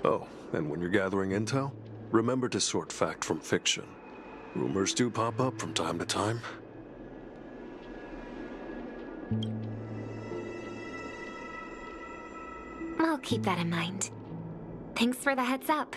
Oh, and when you're gathering intel, remember to sort fact from fiction. Rumors do pop up from time to time. I'll keep that in mind. Thanks for the heads up.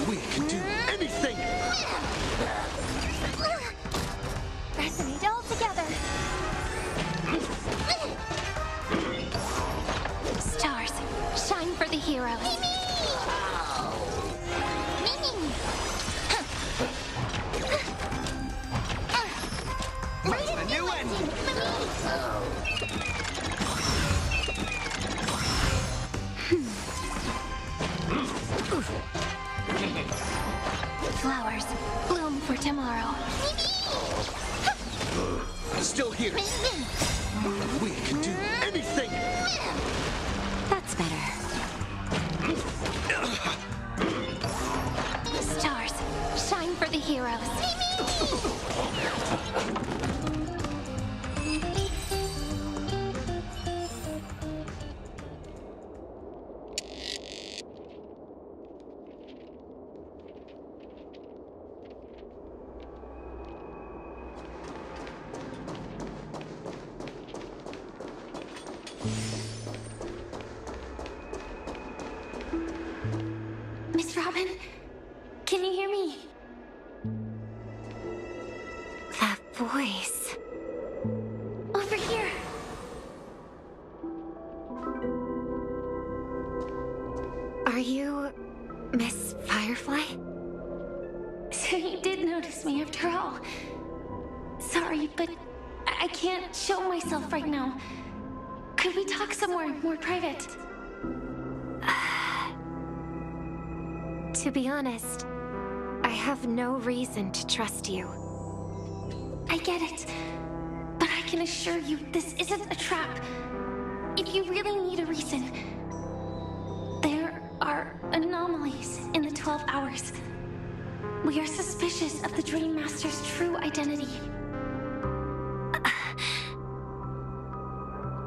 We can do anything! Resonate all together. Stars, shine for the heroes. What's the new ending? Flowers, bloom for tomorrow. Still here. We can do anything. That's better. Stars, shine for the heroes. Miss Robin, can you hear me? That voice. Over here. Are you Miss Firefly? So you did notice me after all. Sorry, but I can't show myself right now. Could we talk somewhere more private? To be honest, I have no reason to trust you. I get it, but I can assure you this isn't a trap. If you really need a reason, there are anomalies in the 12 hours. We are suspicious of the Dream Master's true identity.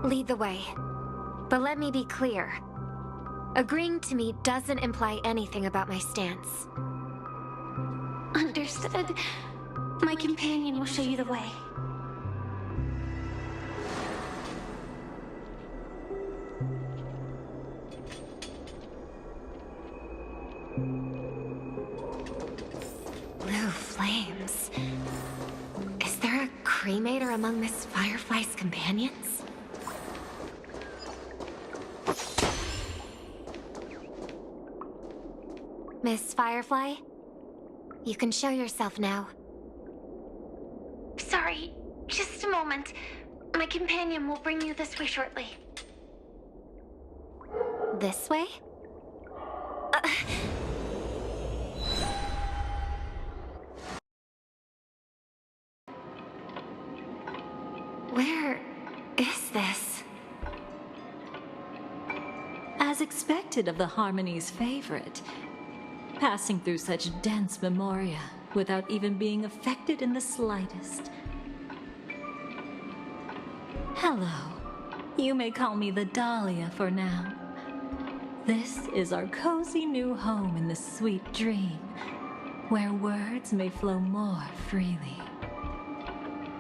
Lead the way. But let me be clear. Agreeing to me doesn't imply anything about my stance. Understood. My companion will show you the way. flames. Is there a cremator among Miss Firefly's companions? Miss Firefly? You can show yourself now. Sorry, just a moment. My companion will bring you this way shortly. This way? Where is this? As expected of the Harmony's favorite, passing through such dense memoria without even being affected in the slightest. Hello. You may call me the Dahlia for now. This is our cozy new home in the sweet dream, where words may flow more freely.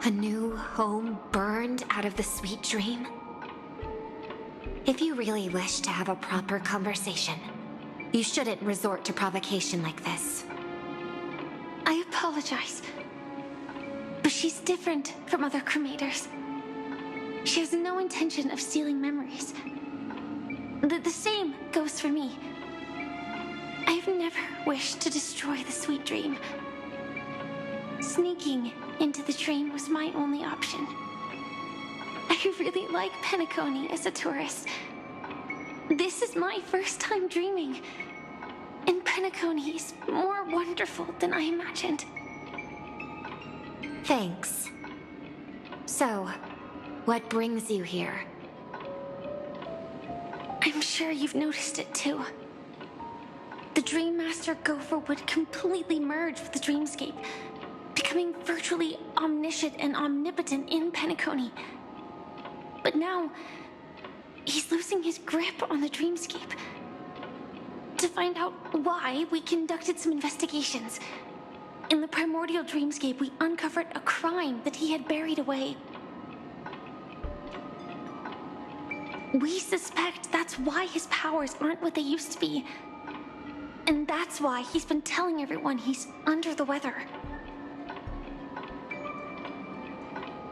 A new home burned out of the sweet dream? If you really wish to have a proper conversation, you shouldn't resort to provocation like this. I apologize, but she's different from other cremators. She has no intention of stealing memories. The same goes for me. I have never wished to destroy the sweet dream. Sneaking into the dream was my only option. I really like Penacony as a tourist. This is my first time dreaming, and Penacony is more wonderful than I imagined. Thanks. So, what brings you here? I'm sure you've noticed it too. The Dream Master Gopher would completely merge with the dreamscape, becoming virtually omniscient and omnipotent in Penacony. But now, he's losing his grip on the dreamscape. To find out why, we conducted some investigations. In the primordial dreamscape, we uncovered a crime that he had buried away. We suspect that's why his powers aren't what they used to be. And that's why he's been telling everyone he's under the weather.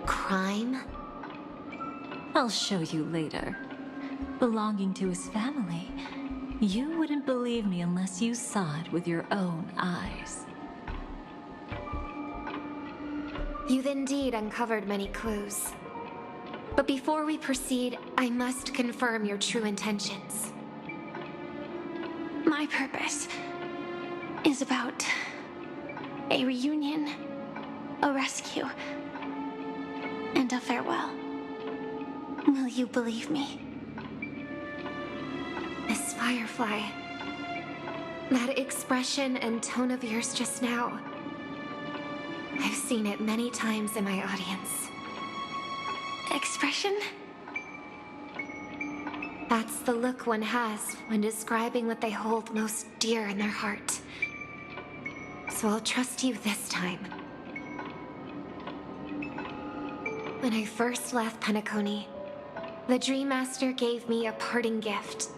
Crime? I'll show you later. Belonging to his family, you wouldn't believe me unless you saw it with your own eyes. You've indeed uncovered many clues. But before we proceed, I must confirm your true intentions. My purpose is about a reunion, a rescue, and a farewell. Will you believe me? Miss Firefly, that expression and tone of yours just now, I've seen it many times in my audience. Expression? That's the look one has when describing what they hold most dear in their heart. So I'll trust you this time. When I first left Penacony, the Dream Master gave me a parting gift.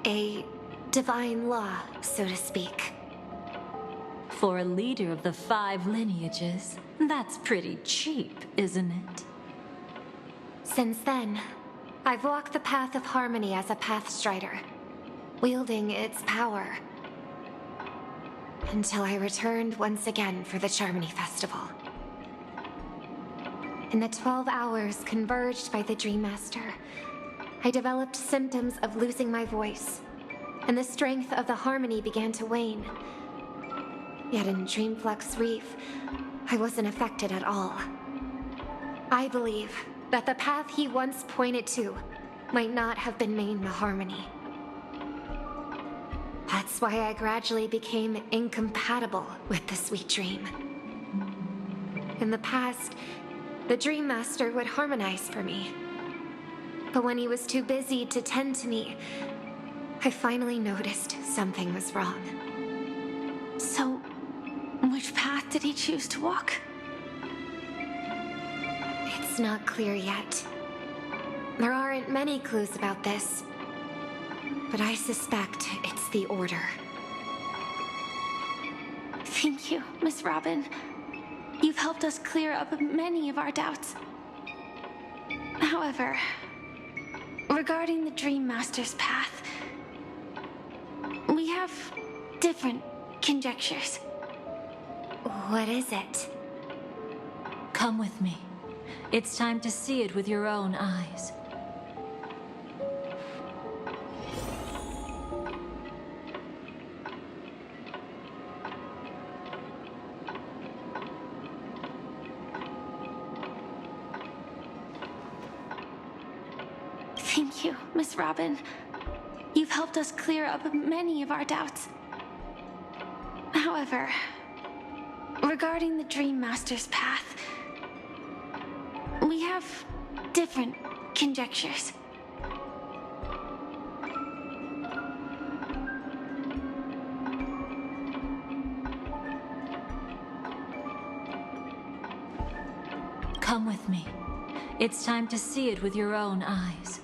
A divine law, so to speak. For a leader of the 5 lineages, that's pretty cheap, isn't it? Since then, I've walked the path of harmony as a Pathstrider, wielding its power. Until I returned once again for the Charmony Festival. In the 12 hours converged by the Dream Master, I developed symptoms of losing my voice, and the strength of the harmony began to wane. Yet in Dreamflux Reef, I wasn't affected at all. I believe that the path he once pointed to might not have been named the Harmony. That's why I gradually became incompatible with the sweet dream. In the past, the Dream Master would harmonize for me. But when he was too busy to tend to me, I finally noticed something was wrong. So, which path did he choose to walk? It's not clear yet. There aren't many clues about this, but I suspect it's the Order. The Thank you, Miss Robin. You've helped us clear up many of our doubts. However, regarding the Dream Master's path, we have different conjectures. What is it? Come with me. It's time to see it with your own eyes. Thank you, Miss Robin. You've helped us clear up many of our doubts. However, regarding the Dream Master's path, we have different conjectures. Come with me. It's time to see it with your own eyes.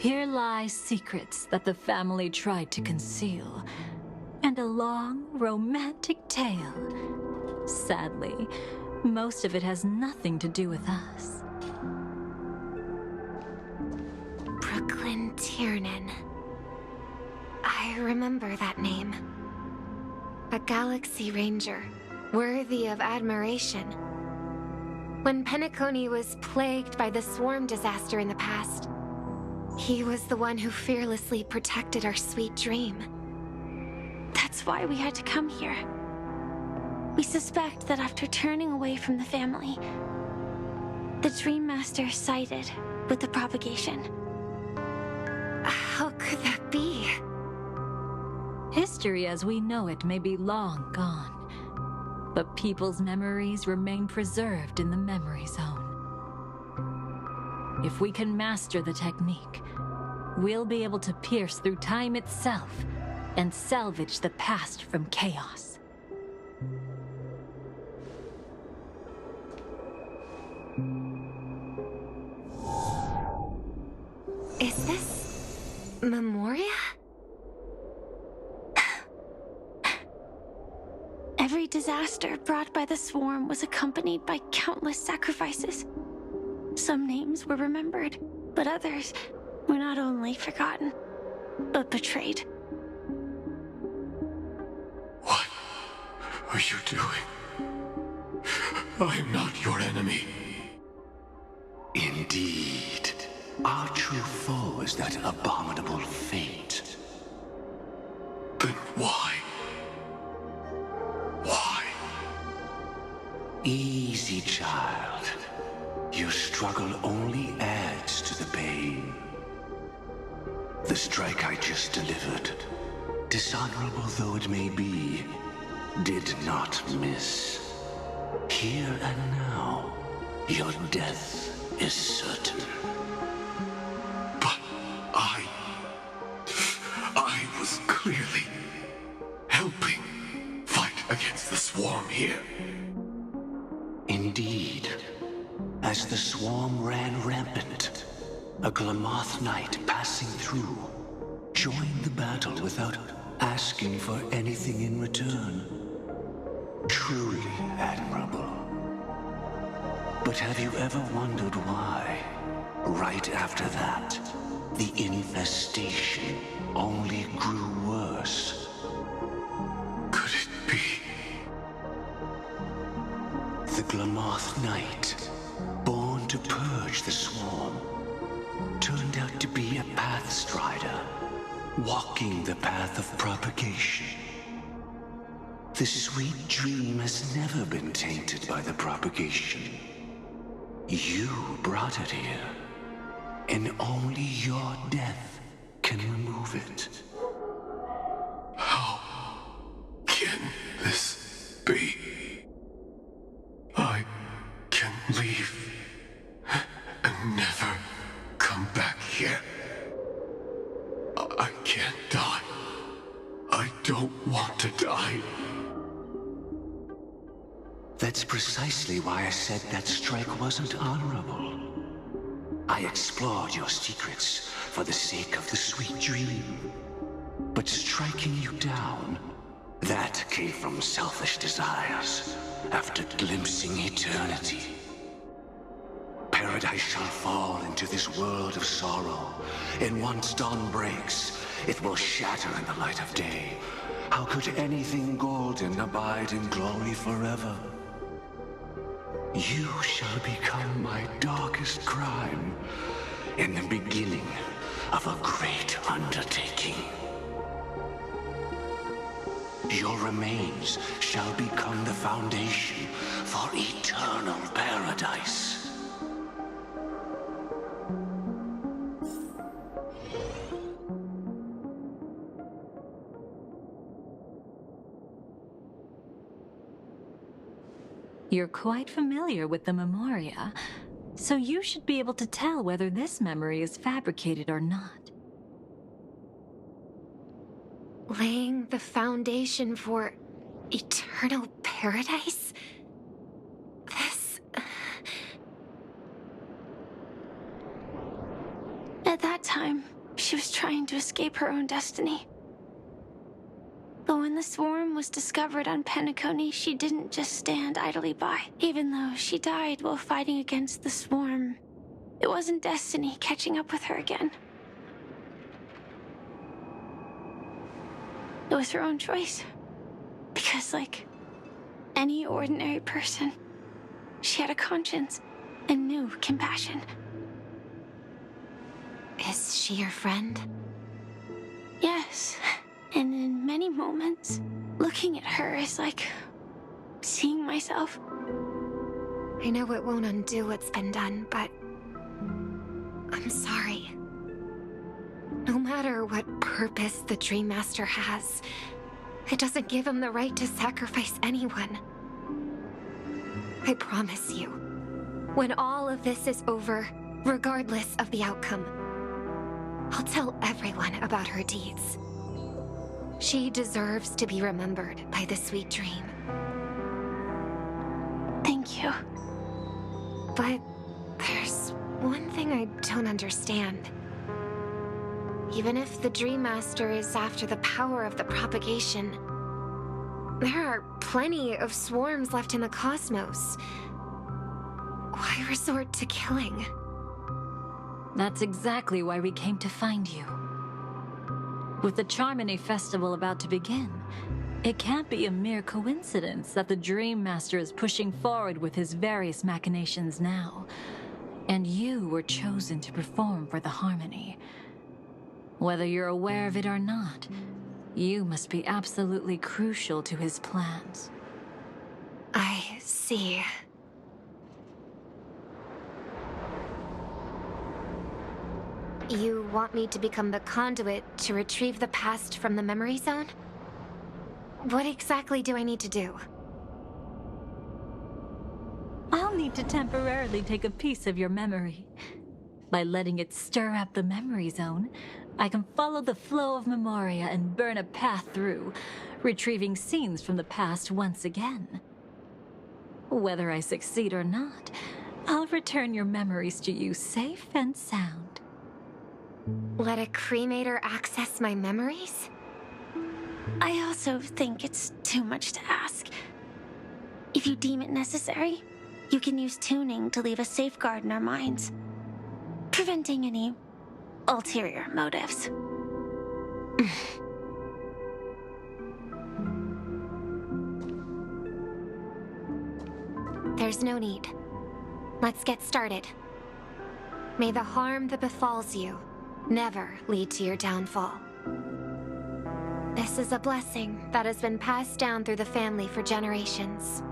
Here lie secrets that the family tried to conceal, and a long, romantic tale. Sadly, most of it has nothing to do with us. Brooklyn Tiernan. I remember that name. A Galaxy Ranger, worthy of admiration. When Penacony was plagued by the swarm disaster in the past, he was the one who fearlessly protected our sweet dream. That's why we had to come here. We suspect that after turning away from the family, the Dream Master sided with the propagation. How could that be? History as we know it may be long gone, but people's memories remain preserved in the memory zone. If we can master the technique, we'll be able to pierce through time itself and salvage the past from chaos. Is this Memoria? Every disaster brought by the swarm was accompanied by countless sacrifices. Some names were remembered, but others were not only forgotten, but betrayed. What are you doing? I am not your enemy. Indeed. Our true foe is that abominable fate. Then why? Why? Easy, child. Your struggle only adds to the pain. The strike I just delivered, dishonorable though it may be, did not miss. Here and now, your death is certain. But I was clearly helping fight against the swarm here. Indeed. As the swarm ran rampant, a Glamoth knight passing through joined the battle without asking for anything in return. Truly admirable. But have you ever wondered why, right after that, the infestation only grew worse? Could it be? The Glamoth knight, born to purge the swarm, turned out to be a pathstrider, walking the path of propagation. The sweet dream has never been tainted by the propagation. You brought it here, and only your death can remove it. How can this be? I can leave and never come back here. I can't die. I don't want to die. That's precisely why I said that strike wasn't honorable. I explored your secrets for the sake of the sweet dream. But striking you down, that came from selfish desires after glimpsing eternity. Paradise shall fall into this world of sorrow, and once dawn breaks, it will shatter in the light of day. How could anything golden abide in glory forever? You shall become my darkest crime, and the beginning of a great undertaking. Your remains shall become the foundation for eternal paradise. You're quite familiar with the Memoria, so you should be able to tell whether this memory is fabricated or not. Laying the foundation for eternal paradise? This... At that time, she was trying to escape her own destiny. But when the swarm was discovered on Penacony, she didn't just stand idly by. Even though she died while fighting against the swarm, it wasn't destiny catching up with her again. It was her own choice. Because, like any ordinary person, she had a conscience and knew compassion. Is she your friend? Yes. And in many moments, looking at her is like seeing myself. I know it won't undo what's been done, but I'm sorry. No matter what purpose the Dream Master has, it doesn't give him the right to sacrifice anyone. I promise you, when all of this is over, regardless of the outcome, I'll tell everyone about her deeds. She deserves to be remembered by the sweet dream. Thank you. But there's one thing I don't understand. Even if the Dream Master is after the power of the propagation, there are plenty of swarms left in the cosmos. Why resort to killing? That's exactly why we came to find you. With the Charmony Festival about to begin, it can't be a mere coincidence that the Dream Master is pushing forward with his various machinations now. And you were chosen to perform for the Harmony. Whether you're aware of it or not, you must be absolutely crucial to his plans. I see. You want me to become the conduit to retrieve the past from the memory zone? What exactly do I need to do? I'll need to temporarily take a piece of your memory. By letting it stir up the memory zone, I can follow the flow of Memoria and burn a path through, retrieving scenes from the past once again. Whether I succeed or not, I'll return your memories to you safe and sound. Let a cremator access my memories? I also think it's too much to ask. If you deem it necessary, you can use tuning to leave a safeguard in our minds, preventing any ulterior motives. There's no need. Let's get started. May the harm that befalls you never lead to your downfall. This is a blessing that has been passed down through the family for generations.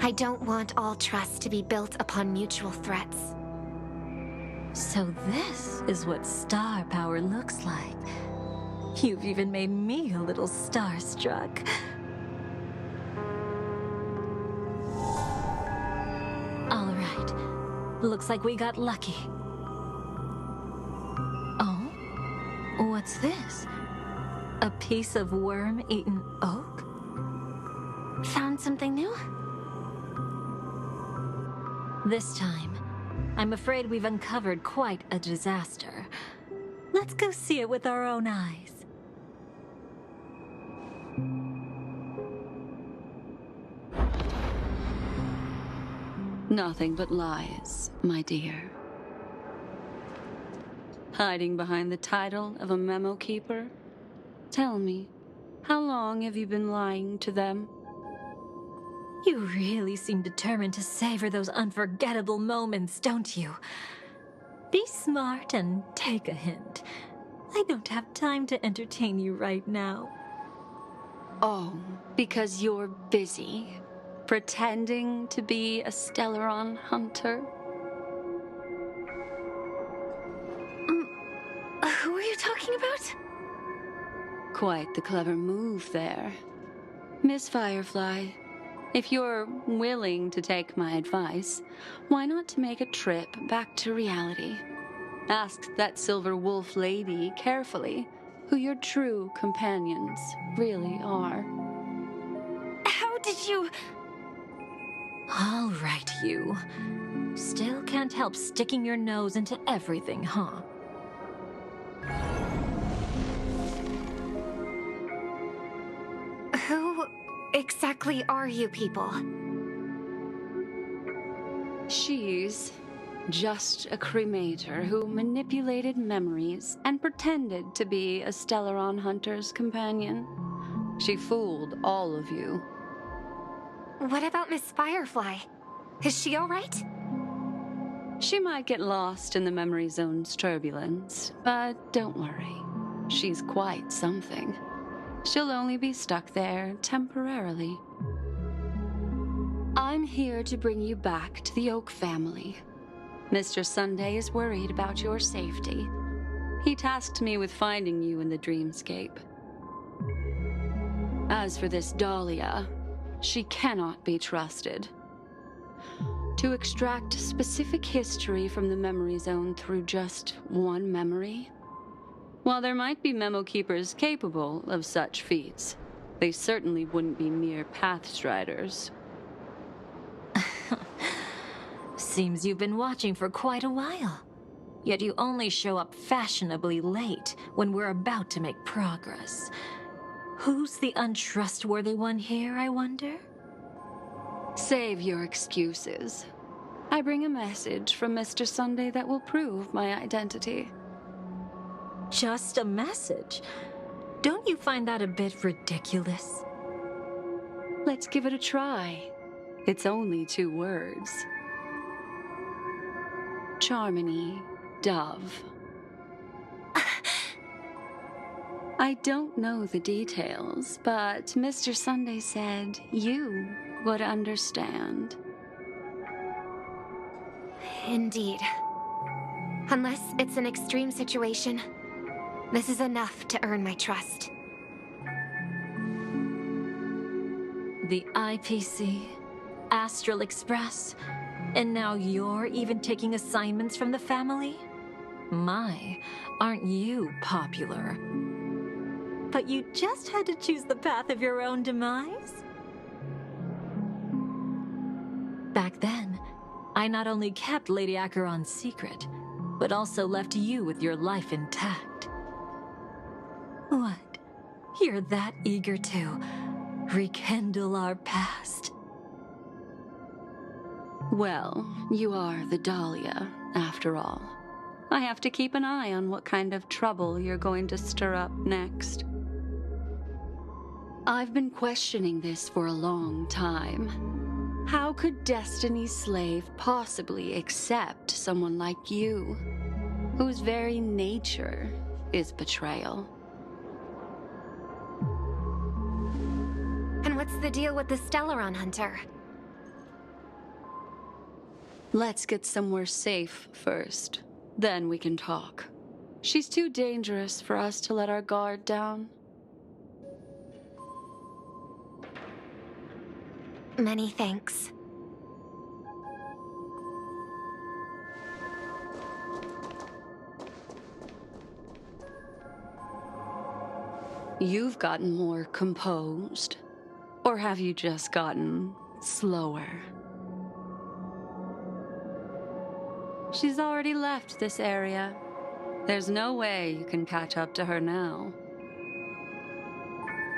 I don't want all trust to be built upon mutual threats. So this is what star power looks like. You've even made me a little starstruck. All right. Looks like we got lucky. Oh? What's this? A piece of worm-eaten oak? Found something new? This time, I'm afraid we've uncovered quite a disaster. Let's go see it with our own eyes. Nothing but lies, my dear. Hiding behind the title of a memo keeper? Tell me, how long have you been lying to them? You really seem determined to savor those unforgettable moments, don't you? Be smart and take a hint. I don't have time to entertain you right now. Oh, because you're busy, pretending to be a Stellaron hunter? Who are you talking about? Quite the clever move there. Miss Firefly, if you're willing to take my advice, why not make a trip back to reality? Ask that Silver Wolf lady carefully who your true companions really are. How did you... All right, you. Still can't help sticking your nose into everything, huh? Who exactly are you people? She's just a cremator who manipulated memories and pretended to be a Stellaron hunter's companion. She fooled all of you. What about Miss Firefly? Is she all right? She might get lost in the memory zone's turbulence, but don't worry. She's quite something. She'll only be stuck there temporarily. I'm here to bring you back to the Oak family. Mr. Sunday is worried about your safety. He tasked me with finding you in the dreamscape. As for this Dahlia, she cannot be trusted. To extract specific history from the memory zone through just one memory? While there might be memo keepers capable of such feats, they certainly wouldn't be mere pathstriders. Seems you've been watching for quite a while. Yet you only show up fashionably late when we're about to make progress. Who's the untrustworthy one here, I wonder? Save your excuses. I bring a message from Mr. Sunday that will prove my identity. Just a message? Don't you find that a bit ridiculous? Let's give it a try. It's only 2 words. Charmony, Dove. I don't know the details, but Mr. Sunday said you would understand. Indeed. Unless it's an extreme situation, this is enough to earn my trust. The IPC, Astral Express, and now you're even taking assignments from the family? My, aren't you popular? But you just had to choose the path of your own demise? Back then, I not only kept Lady Acheron's secret, but also left you with your life intact. What? You're that eager to rekindle our past? Well, you are the Dahlia, after all. I have to keep an eye on what kind of trouble you're going to stir up next. I've been questioning this for a long time. How could Destiny's slave possibly accept someone like you, whose very nature is betrayal? What's the deal with the Stellaron Hunter? Let's get somewhere safe first. Then we can talk. She's too dangerous for us to let our guard down. Many thanks. You've gotten more composed. Or have you just gotten slower? She's already left this area. There's no way you can catch up to her now.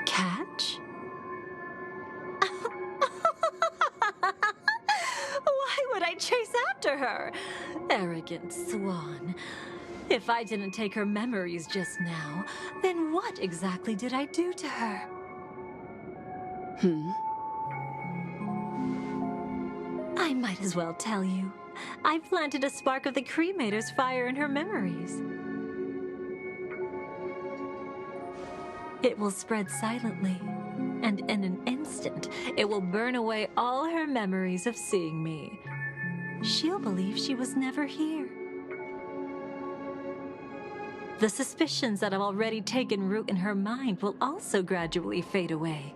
Catch? Why would I chase after her? Arrogant swan. If I didn't take her memories just now, then what exactly did I do to her? I might as well tell you. I planted a spark of the cremator's fire in her memories. It will spread silently, and in an instant, it will burn away all her memories of seeing me. She'll believe she was never here. The suspicions that have already taken root in her mind will also gradually fade away.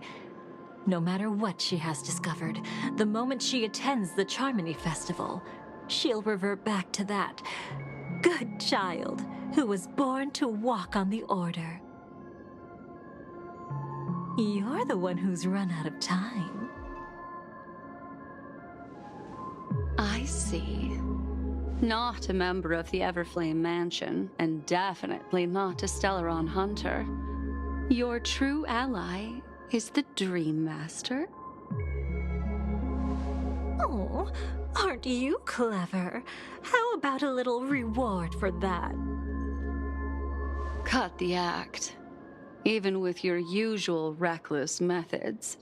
No matter what she has discovered, the moment she attends the Charmony Festival, she'll revert back to that good child who was born to walk on the Order. You're the one who's run out of time. I see. Not a member of the Everflame Mansion, and definitely not a Stellaron Hunter. Your true ally is the Dream Master? Oh, aren't you clever? How about a little reward for that? Cut the act. Even with your usual reckless methods,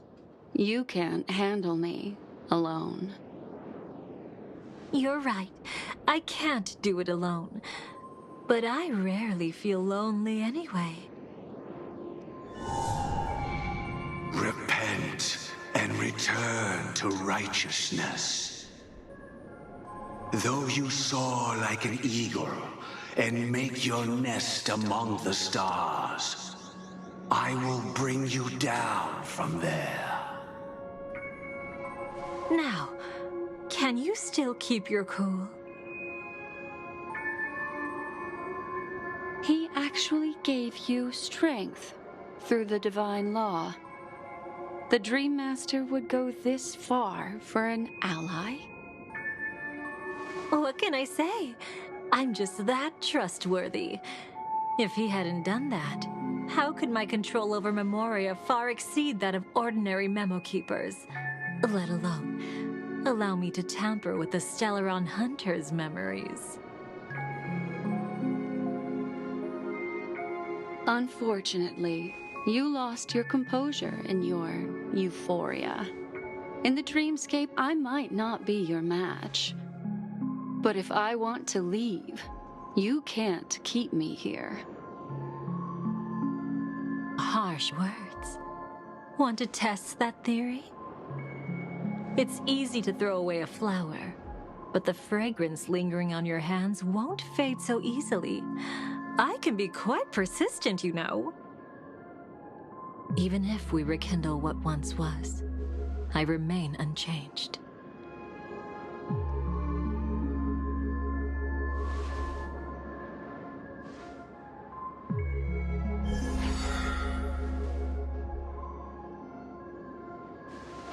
you can't handle me alone. You're right. I can't do it alone. But I rarely feel lonely anyway. Repent and return to righteousness. Though you soar like an eagle and make your nest among the stars, I will bring you down from there. Now, can you still keep your cool? He actually gave you strength through the divine law. The Dream Master would go this far for an ally? What can I say? I'm just that trustworthy. If he hadn't done that, how could my control over Memoria far exceed that of ordinary memo keepers? Let alone allow me to tamper with the Stellaron Hunter's memories. Unfortunately, you lost your composure in your euphoria. In the dreamscape, I might not be your match. But if I want to leave, you can't keep me here. Harsh words. Want to test that theory? It's easy to throw away a flower, but the fragrance lingering on your hands won't fade so easily. I can be quite persistent, you know. Even if we rekindle what once was, I remain unchanged.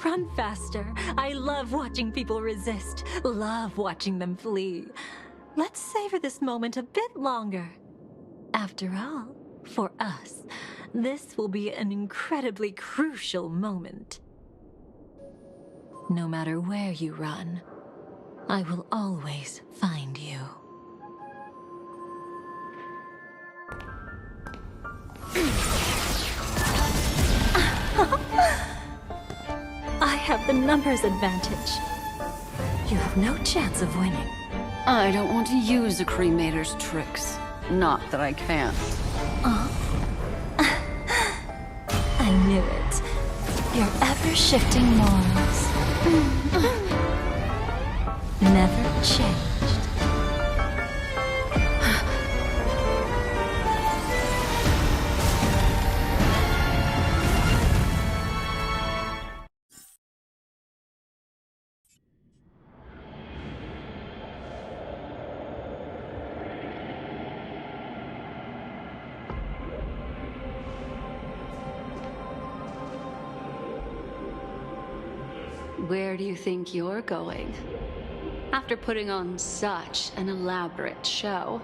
Run faster. I love watching people resist. Love watching them flee. Let's savor this moment a bit longer. After all, for us, this will be an incredibly crucial moment. No matter where you run, I will always find you. I have the numbers advantage. You have no chance of winning. I don't want to use the cremator's tricks. Not that I can't. I knew it. your ever-shifting morals. Never changed. Where do you think you're going? After putting on such an elaborate show,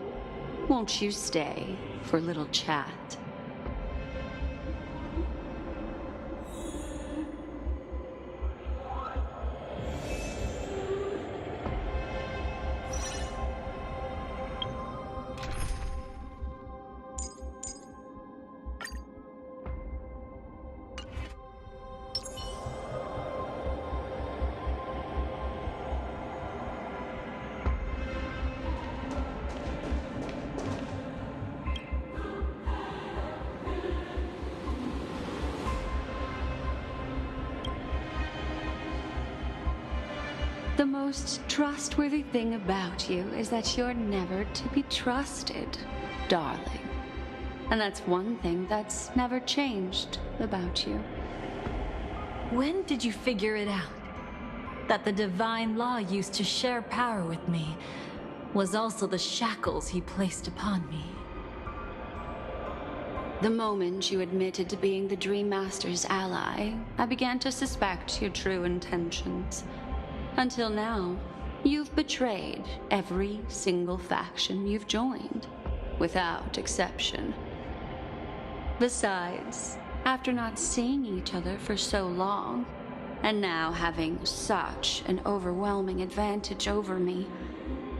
won't you stay for a little chat? The most trustworthy thing about you is that you're never to be trusted, darling. And that's one thing that's never changed about you. When did you figure it out? That the divine law used to share power with me was also the shackles he placed upon me. The moment you admitted to being the Dream Master's ally, I began to suspect your true intentions. Until now, you've betrayed every single faction you've joined, without exception. Besides, after not seeing each other for so long, and now having such an overwhelming advantage over me,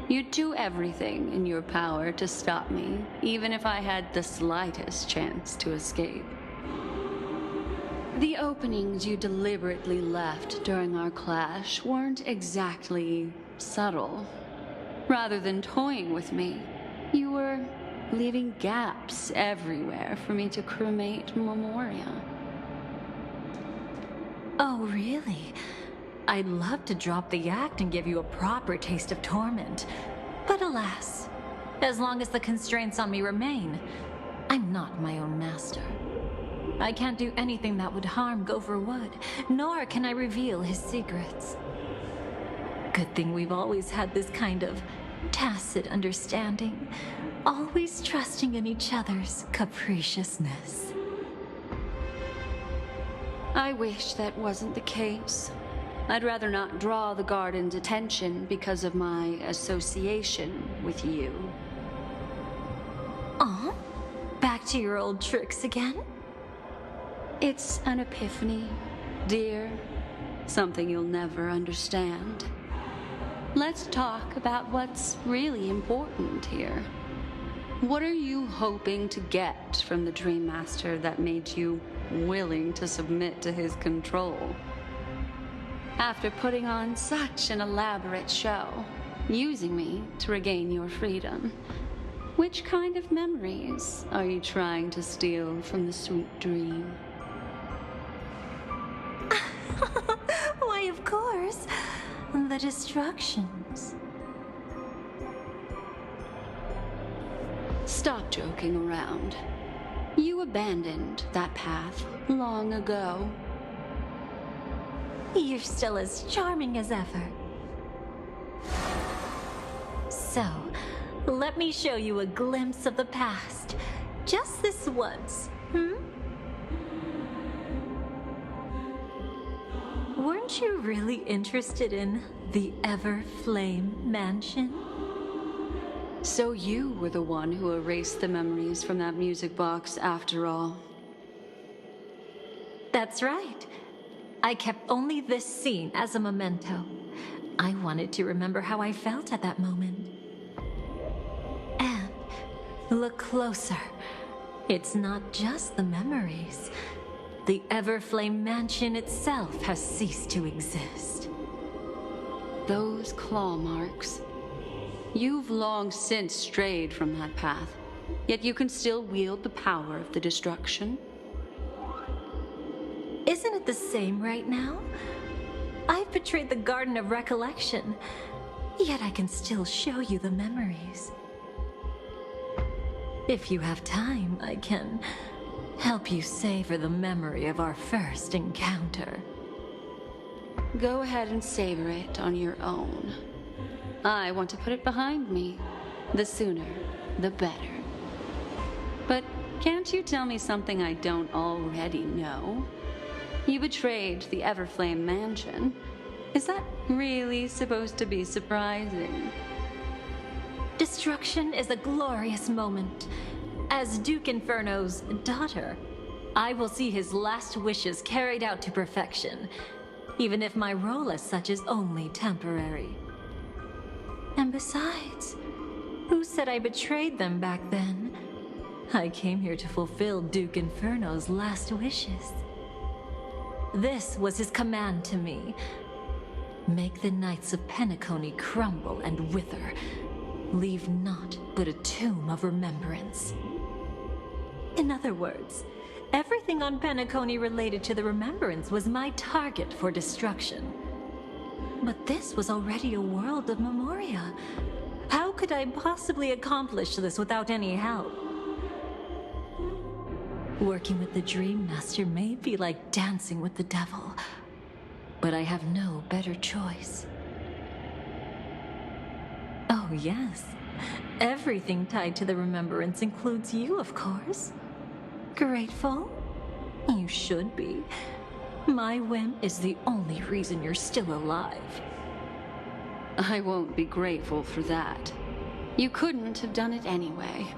you'd do everything in your power to stop me, even if I had the slightest chance to escape. The openings you deliberately left during our clash weren't exactly subtle. Rather than toying with me, you were leaving gaps everywhere for me to cremate Memoria. Oh, really? I'd love to drop the act and give you a proper taste of torment. But alas, as long as the constraints on me remain, I'm not my own master. I can't do anything that would harm Gopher Wood, nor can I reveal his secrets. Good thing we've always had this kind of tacit understanding, always trusting in each other's capriciousness. I wish that wasn't the case. I'd rather not draw the Garden's attention because of my association with you. Aw, back to your old tricks again? It's an epiphany, dear. Something you'll never understand. Let's talk about what's really important here. What are you hoping to get from the Dream Master that made you willing to submit to his control? After putting on such an elaborate show, using me to regain your freedom, which kind of memories are you trying to steal from the sweet dream? Why, of course. The destructions. Stop joking around. You abandoned that path long ago. You're still as charming as ever. So, let me show you a glimpse of the past. Just this once, Weren't you really interested in the Everflame Mansion? So you were the one who erased the memories from that music box after all. That's right. I kept only this scene as a memento. I wanted to remember how I felt at that moment. And look closer. It's not just the memories. The Everflame Mansion itself has ceased to exist. Those claw marks. You've long since strayed from that path, yet you can still wield the power of the destruction. Isn't it the same right now? I've betrayed the Garden of Recollection, yet I can still show you the memories. If you have time, I can help you savor the memory of our first encounter. Go ahead and savor it on your own. I want to put it behind me. The sooner, the better. But can't you tell me something I don't already know? You betrayed the Everflame Mansion. Is that really supposed to be surprising? Destruction is a glorious moment. As Duke Inferno's daughter, I will see his last wishes carried out to perfection, even if my role as such is only temporary. And besides, who said I betrayed them back then? I came here to fulfill Duke Inferno's last wishes. This was his command to me. Make the Knights of Penacony crumble and wither. Leave naught but a tomb of remembrance. In other words, everything on Penacony related to the remembrance was my target for destruction. But this was already a world of Memoria. How could I possibly accomplish this without any help? Working with the Dream Master may be like dancing with the devil, but I have no better choice. Oh yes, everything tied to the remembrance includes you, of course. Grateful? You should be. My whim is the only reason you're still alive. I won't be grateful for that. You couldn't have done it anyway.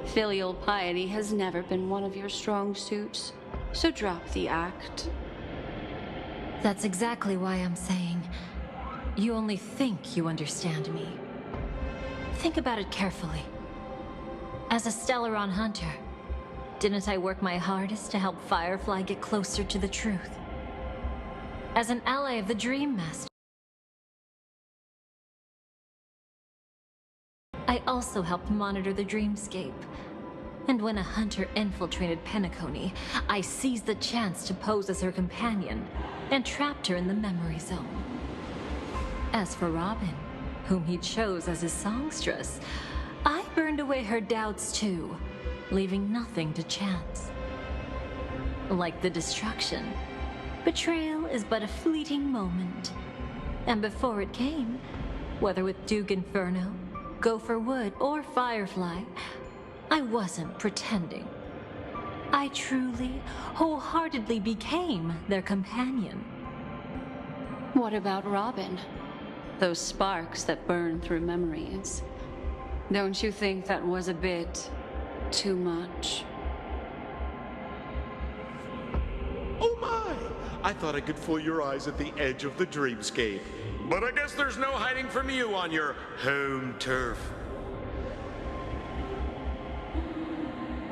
Filial piety has never been one of your strong suits, so drop the act. That's exactly why I'm saying, you only think you understand me. Think about it carefully. As a Stellaron hunter, didn't I work my hardest to help Firefly get closer to the truth? As an ally of the Dream Master, I also helped monitor the dreamscape. And when a hunter infiltrated Penacony, I seized the chance to pose as her companion and trapped her in the memory zone. As for Robin, whom he chose as his songstress, I burned away her doubts too, leaving nothing to chance. Like the destruction, betrayal is but a fleeting moment. And before it came, whether with Duke Inferno, Gopher Wood, or Firefly, I wasn't pretending. I truly, wholeheartedly became their companion. What about Robin? Those sparks that burn through memories. Don't you think that was a bit too much? Oh my! I thought I could fool your eyes at the edge of the dreamscape. But I guess there's no hiding from you on your home turf.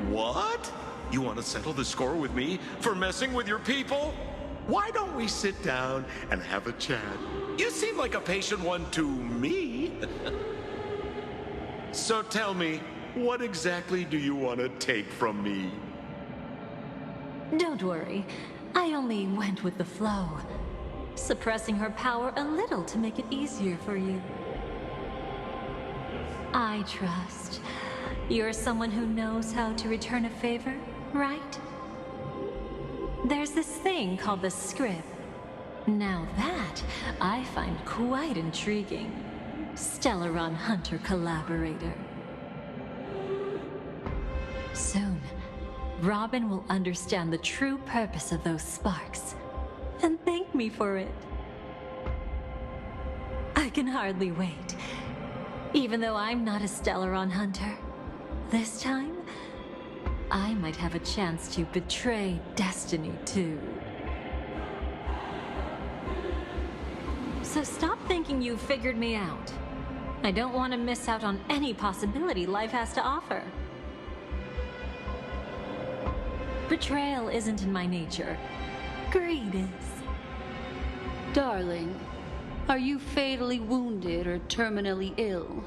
What? You want to settle the score with me for messing with your people? Why don't we sit down and have a chat? You seem like a patient one to me. So tell me, what exactly do you want to take from me? Don't worry, I only went with the flow, suppressing her power a little to make it easier for you. I trust you're someone who knows how to return a favor, right? There's this thing called the script. Now that I find quite intriguing. Stellaron Hunter collaborator. Soon, Robin will understand the true purpose of those sparks and thank me for it. I can hardly wait. Even though I'm not a Stellaron hunter, this time, I might have a chance to betray destiny too. So stop thinking you've figured me out. I don't want to miss out on any possibility life has to offer. Betrayal isn't in my nature. Greed is. Darling, are you fatally wounded or terminally ill?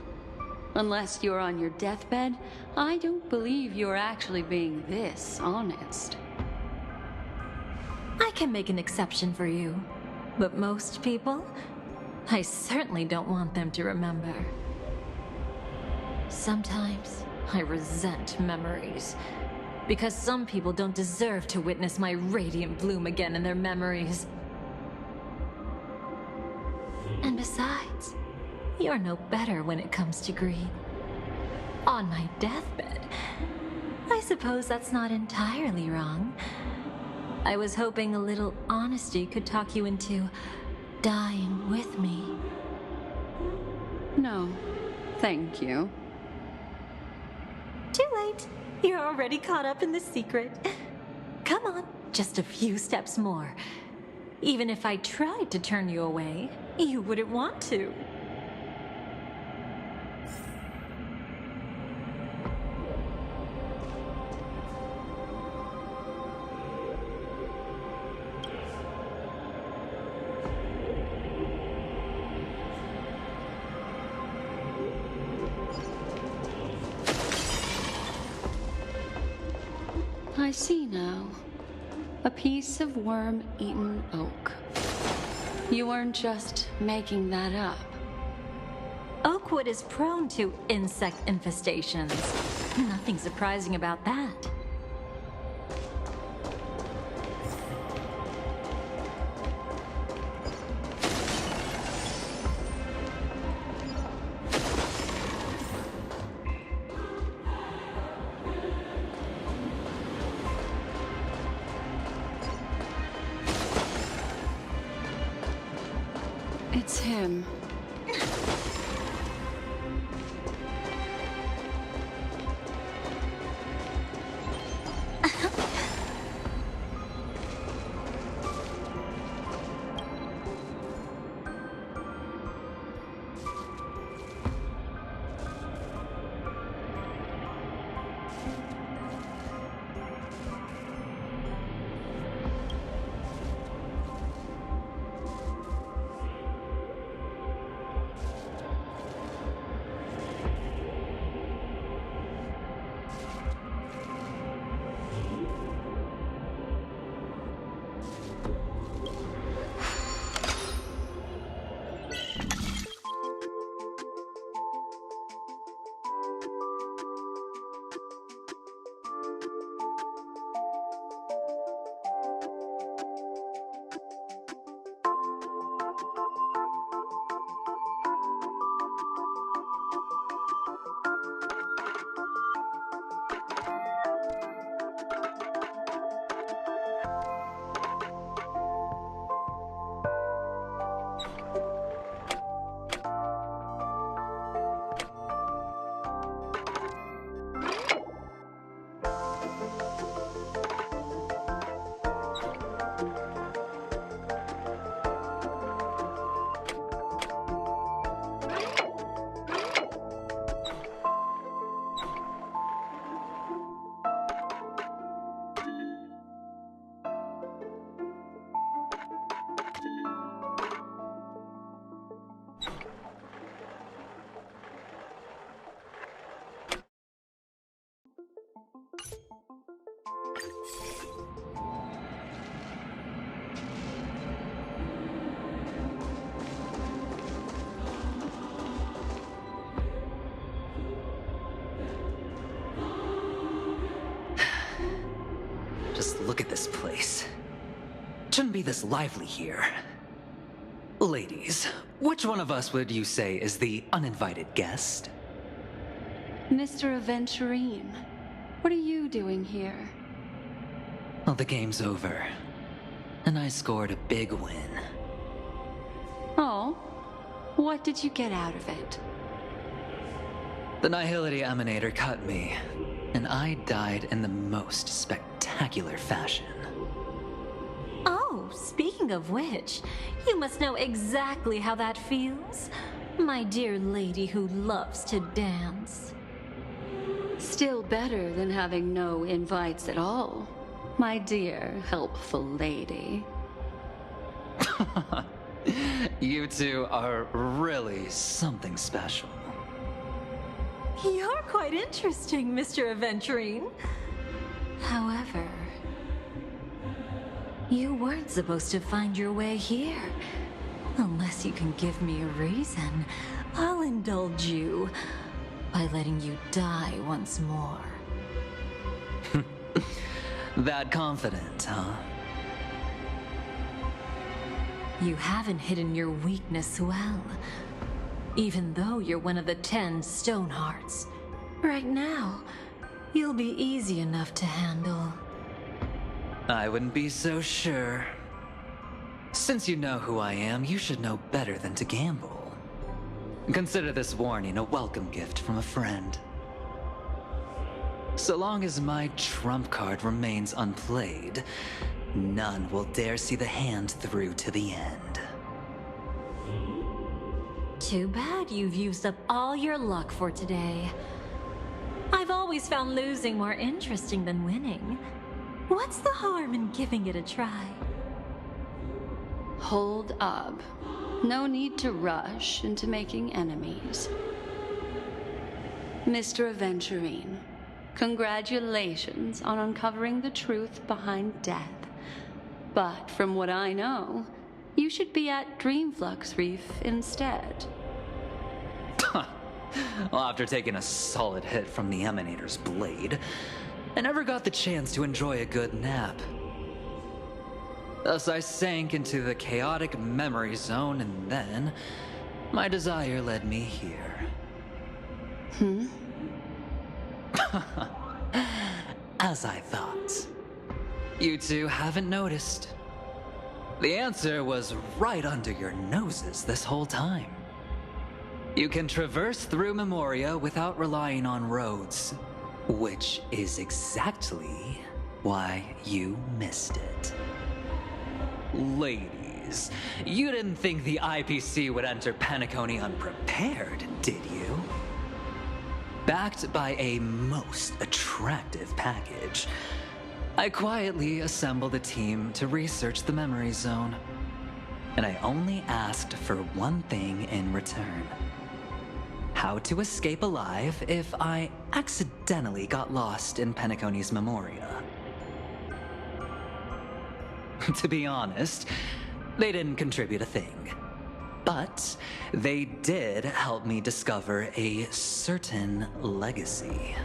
Unless you're on your deathbed, I don't believe you're actually being this honest. I can make an exception for you. But most people, I certainly don't want them to remember. Sometimes I resent memories, because some people don't deserve to witness my radiant bloom again in their memories. And besides, you're no better when it comes to greed. On my deathbed, I suppose that's not entirely wrong. I was hoping a little honesty could talk you into dying with me. No, thank you. Too late. You're already caught up in the secret. Come on, just a few steps more. Even if I tried to turn you away, you wouldn't want to. I see now. A piece of worm-eaten oak. You weren't just making that up. Oakwood is prone to insect infestations. Nothing surprising about that. It's him. Just look at this place. Shouldn't be this lively here. Ladies, which one of us would you say is the uninvited guest? Mr. Aventurine, what are you doing here? Well, the game's over. And I scored a big win. Oh, what did you get out of it? The Nihility Emanator cut me, and I died in the most spectacular fashion. Oh, speaking of which, you must know exactly how that feels, my dear lady who loves to dance. Still better than having no invites at all, my dear helpful lady. You two are really something special. You're quite interesting, Mr. Aventurine. However, You weren't supposed to find your way here. Unless you can give me a reason, I'll indulge you by letting you die once more. That confident, huh? You haven't hidden your weakness well, even though you're one of the 10 Stonehearts. Right now, you'll be easy enough to handle. I wouldn't be so sure. Since you know who I am, you should know better than to gamble. Consider this warning a welcome gift from a friend. So long as my trump card remains unplayed, none will dare see the hand through to the end. Too bad you've used up all your luck for today. I've always found losing more interesting than winning. What's the harm in giving it a try? Hold up. No need to rush into making enemies. Mr. Aventurine, congratulations on uncovering the truth behind death. But from what I know, you should be at Dreamflux Reef instead. Well, after taking a solid hit from the Emanator's blade, I never got the chance to enjoy a good nap. Thus I sank into the chaotic memory zone, and then my desire led me here. As I thought. You two haven't noticed. The answer was right under your noses this whole time. You can traverse through Memoria without relying on roads, which is exactly why you missed it. Ladies, you didn't think the IPC would enter Penacony unprepared, did you? Backed by a most attractive package, I quietly assembled a team to research the memory zone. And I only asked for one thing in return. How to escape alive if I accidentally got lost in Penacony's Memoria. To be honest, they didn't contribute a thing. But they did help me discover a certain legacy.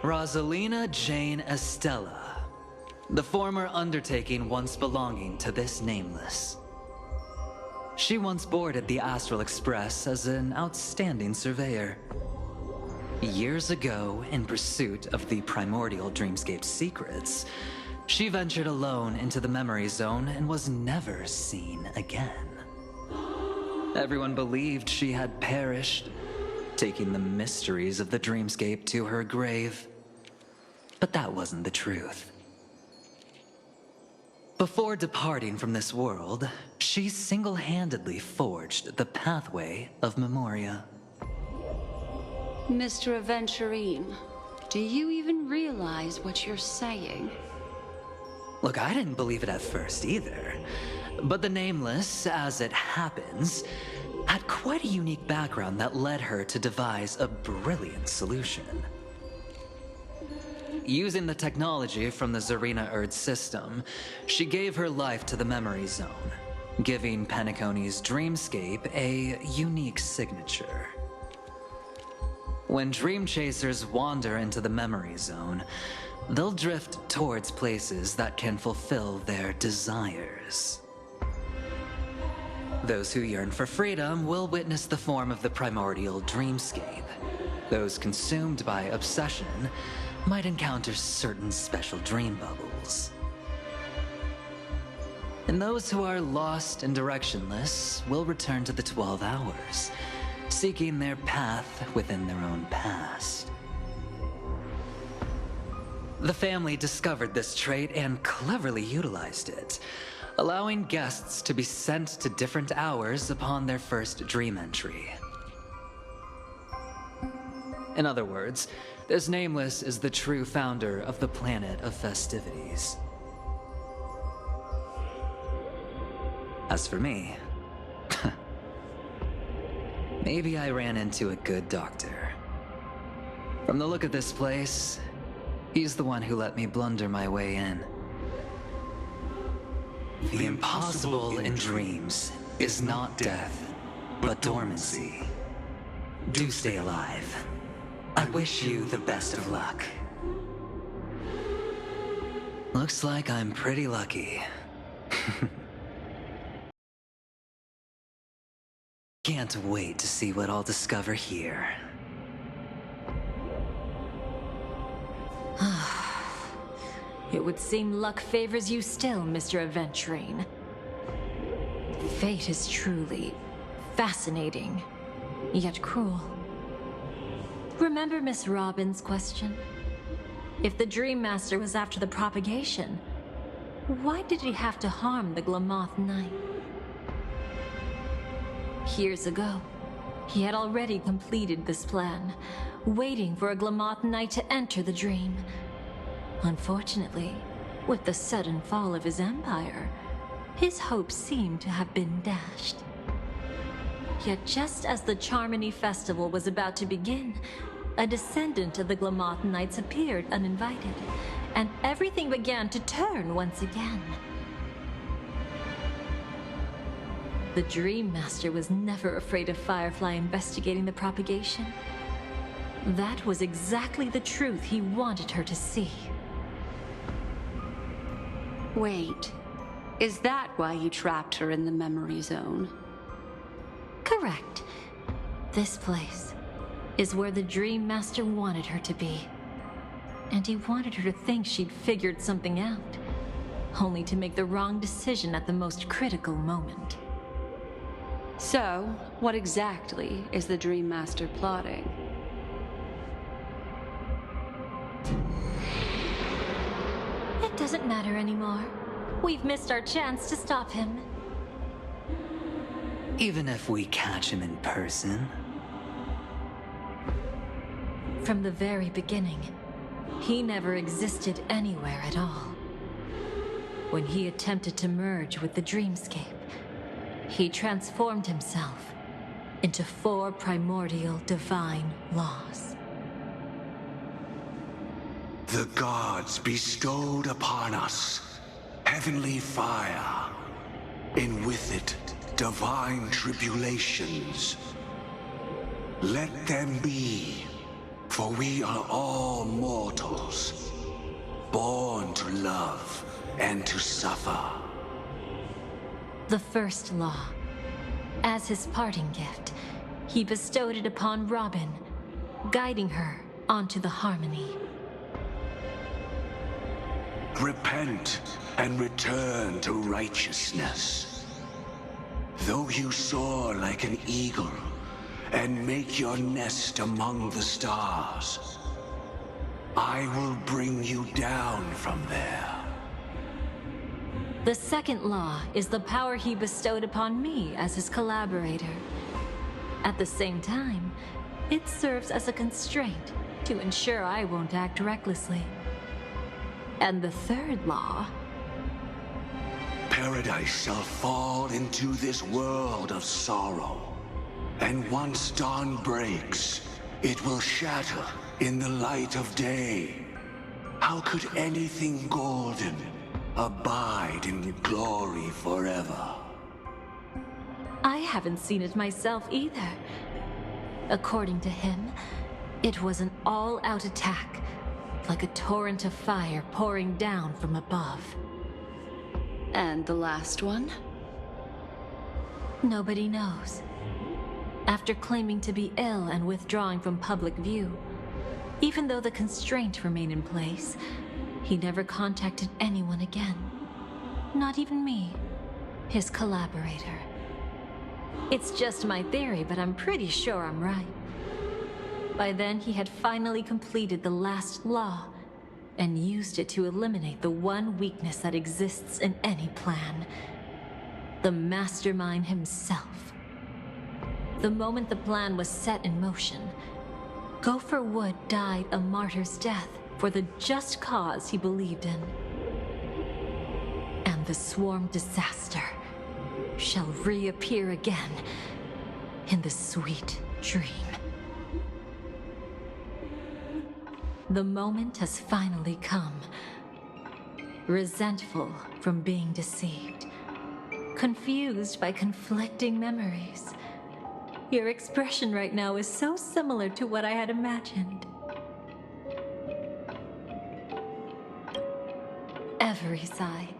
Rosalina Jane Estella, the former undertaking once belonging to this Nameless. She once boarded the Astral Express as an outstanding surveyor. Years ago, in pursuit of the primordial dreamscape secrets, she ventured alone into the memory zone and was never seen again. Everyone believed she had perished, taking the mysteries of the dreamscape to her grave. But that wasn't the truth. Before departing from this world, she single-handedly forged the pathway of Memoria. Mr. Aventurine, do you even realize what you're saying? Look, I didn't believe it at first either. But the Nameless, as it happens, had quite a unique background that led her to devise a brilliant solution. Using the technology from the Zarina Erd system, she gave her life to the memory zone, giving Penacony's dreamscape a unique signature. When dream chasers wander into the memory zone, they'll drift towards places that can fulfill their desires. Those who yearn for freedom will witness the form of the primordial dreamscape. Those consumed by obsession might encounter certain special dream bubbles. And those who are lost and directionless will return to the 12 hours, seeking their path within their own past. The family discovered this trait and cleverly utilized it, allowing guests to be sent to different hours upon their first dream entry. In other words, this Nameless is the true founder of the planet of festivities. As for me, maybe I ran into a good doctor. From the look of this place, He's the one who let me blunder my way in. The impossible in dreams is not death, but dormancy. Do stay alive. I wish you the best of luck. Looks like I'm pretty lucky. Can't wait to see what I'll discover here. It would seem luck favors you still, Mr. Aventurine. Fate is truly fascinating, yet cruel. Remember Miss Robin's question? If the Dream Master was after the propagation, why did he have to harm the Glamoth Knight? Years ago, he had already completed this plan, waiting for a Glamoth Knight to enter the dream. Unfortunately, with the sudden fall of his empire, his hopes seemed to have been dashed. Yet just as the Charmony Festival was about to begin, a descendant of the Glamoth Knights appeared uninvited, and everything began to turn once again. The Dream Master was never afraid of Firefly investigating the propagation. That was exactly the truth he wanted her to see. Wait, is that why you trapped her in the memory zone? Correct. This place is where the Dream Master wanted her to be. And he wanted her to think she'd figured something out, only to make the wrong decision at the most critical moment. So, what exactly is the Dream Master plotting? It doesn't matter anymore. We've missed our chance to stop him. Even if we catch him in person? From the very beginning, he never existed anywhere at all. When he attempted to merge with the dreamscape, he transformed himself into 4 primordial divine laws. The gods bestowed upon us heavenly fire, and with it divine tribulations. Let them be, for we are all mortals, born to love and to suffer. The first law. As his parting gift, he bestowed it upon Robin, guiding her onto the harmony. Repent and return to righteousness. Though you soar like an eagle and make your nest among the stars, I will bring you down from there. The second law is the power he bestowed upon me as his collaborator. At the same time, it serves as a constraint to ensure I won't act recklessly. And the third law... Paradise shall fall into this world of sorrow. And once dawn breaks, it will shatter in the light of day. How could anything golden abide in glory forever? I haven't seen it myself either. According to him, it was an all-out attack, like a torrent of fire pouring down from above. And the last one? Nobody knows. After claiming to be ill and withdrawing from public view, even though the constraint remained in place, he never contacted anyone again. Not even me, his collaborator. It's just my theory, but I'm pretty sure I'm right. By then, he had finally completed the last law and used it to eliminate the one weakness that exists in any plan. The mastermind himself. The moment the plan was set in motion, Gopher Wood died a martyr's death for the just cause he believed in. And the swarm disaster shall reappear again in the sweet dream. the moment has finally come. Resentful from being deceived. Confused by conflicting memories. Your expression right now is so similar to what I had imagined. Every side.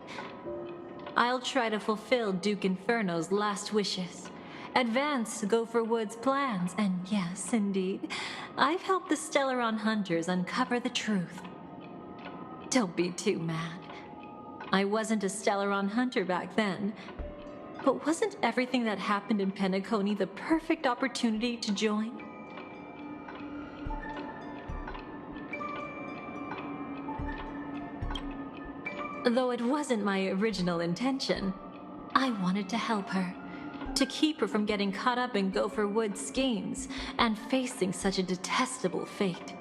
I'll try to fulfill Duke Inferno's last wishes. Advance Gopher Wood's plans, and yes, indeed, I've helped the Stellaron hunters uncover the truth. Don't be too mad. I wasn't a Stellaron hunter back then, but wasn't everything that happened in Penacony the perfect opportunity to join? Though it wasn't my original intention, I wanted to help her. To keep her from getting caught up in Gopher Wood's schemes and facing such a detestable fate.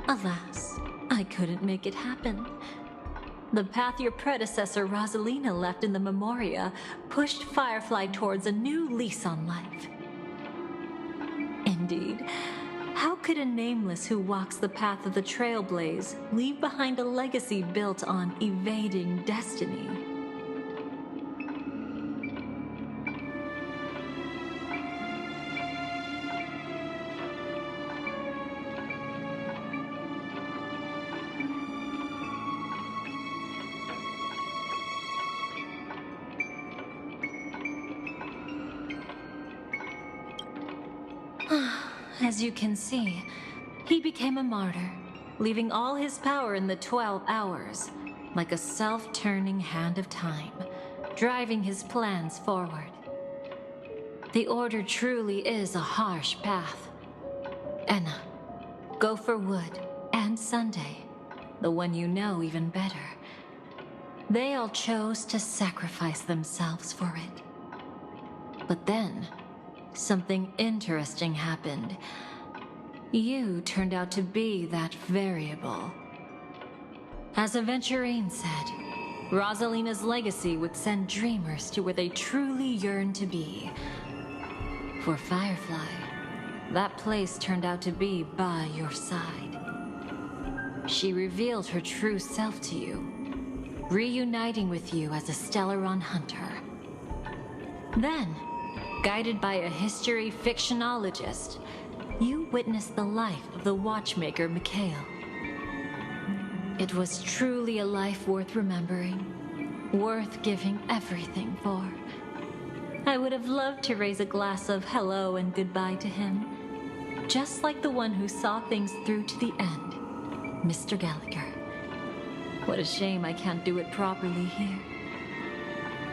Alas, I couldn't make it happen. The path your predecessor Rosalina left in the Memoria pushed Firefly towards a new lease on life. Indeed, how could a nameless who walks the path of the Trailblaze leave behind a legacy built on evading destiny? As you can see, he became a martyr, leaving all his power in the 12 hours, like a self-turning hand of time, driving his plans forward. The Order truly is a harsh path. Enna, Gopher Wood, and Sunday, the one you know even better, they all chose to sacrifice themselves for it. But then, something interesting happened. You turned out to be that variable. As Aventurine said, Rosalina's legacy would send dreamers to where they truly yearn to be. For Firefly, that place turned out to be by your side. She revealed her true self to you, reuniting with you as a Stellaron hunter. Then, guided by a history fictionologist, you witnessed the life of the watchmaker Mikhail. It was truly a life worth remembering, worth giving everything for. I would have loved to raise a glass of hello and goodbye to him, just like the one who saw things through to the end, Mr. Gallagher. What a shame I can't do it properly here.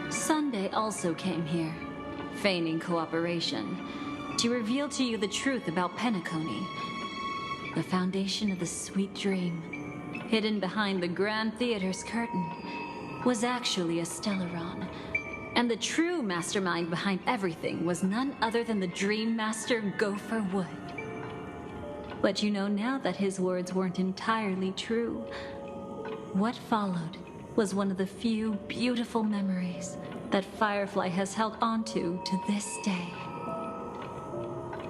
Sunday also came here, feigning cooperation, to reveal to you the truth about Penacony. The foundation of the sweet dream, hidden behind the Grand Theater's curtain, was actually a Stellaron. And the true mastermind behind everything was none other than the Dream Master Gopher Wood. But you know now that his words weren't entirely true. What followed was one of the few beautiful memories that Firefly has held onto to this day.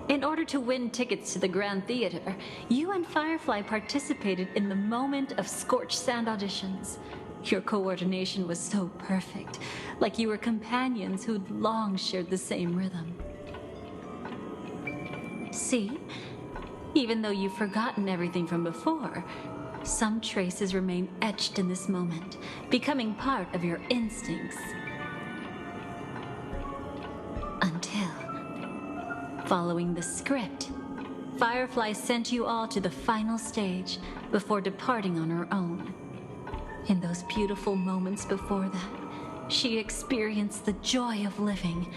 In order to win tickets to the Grand Theater, you and Firefly participated in the moment of scorched sand auditions. Your coordination was so perfect, like you were companions who'd long shared the same rhythm. See? Even though you've forgotten everything from before, some traces remain etched in this moment, becoming part of your instincts. Until, following the script, Firefly sent you all to the final stage before departing on her own. In those beautiful moments before that, she experienced the joy of living,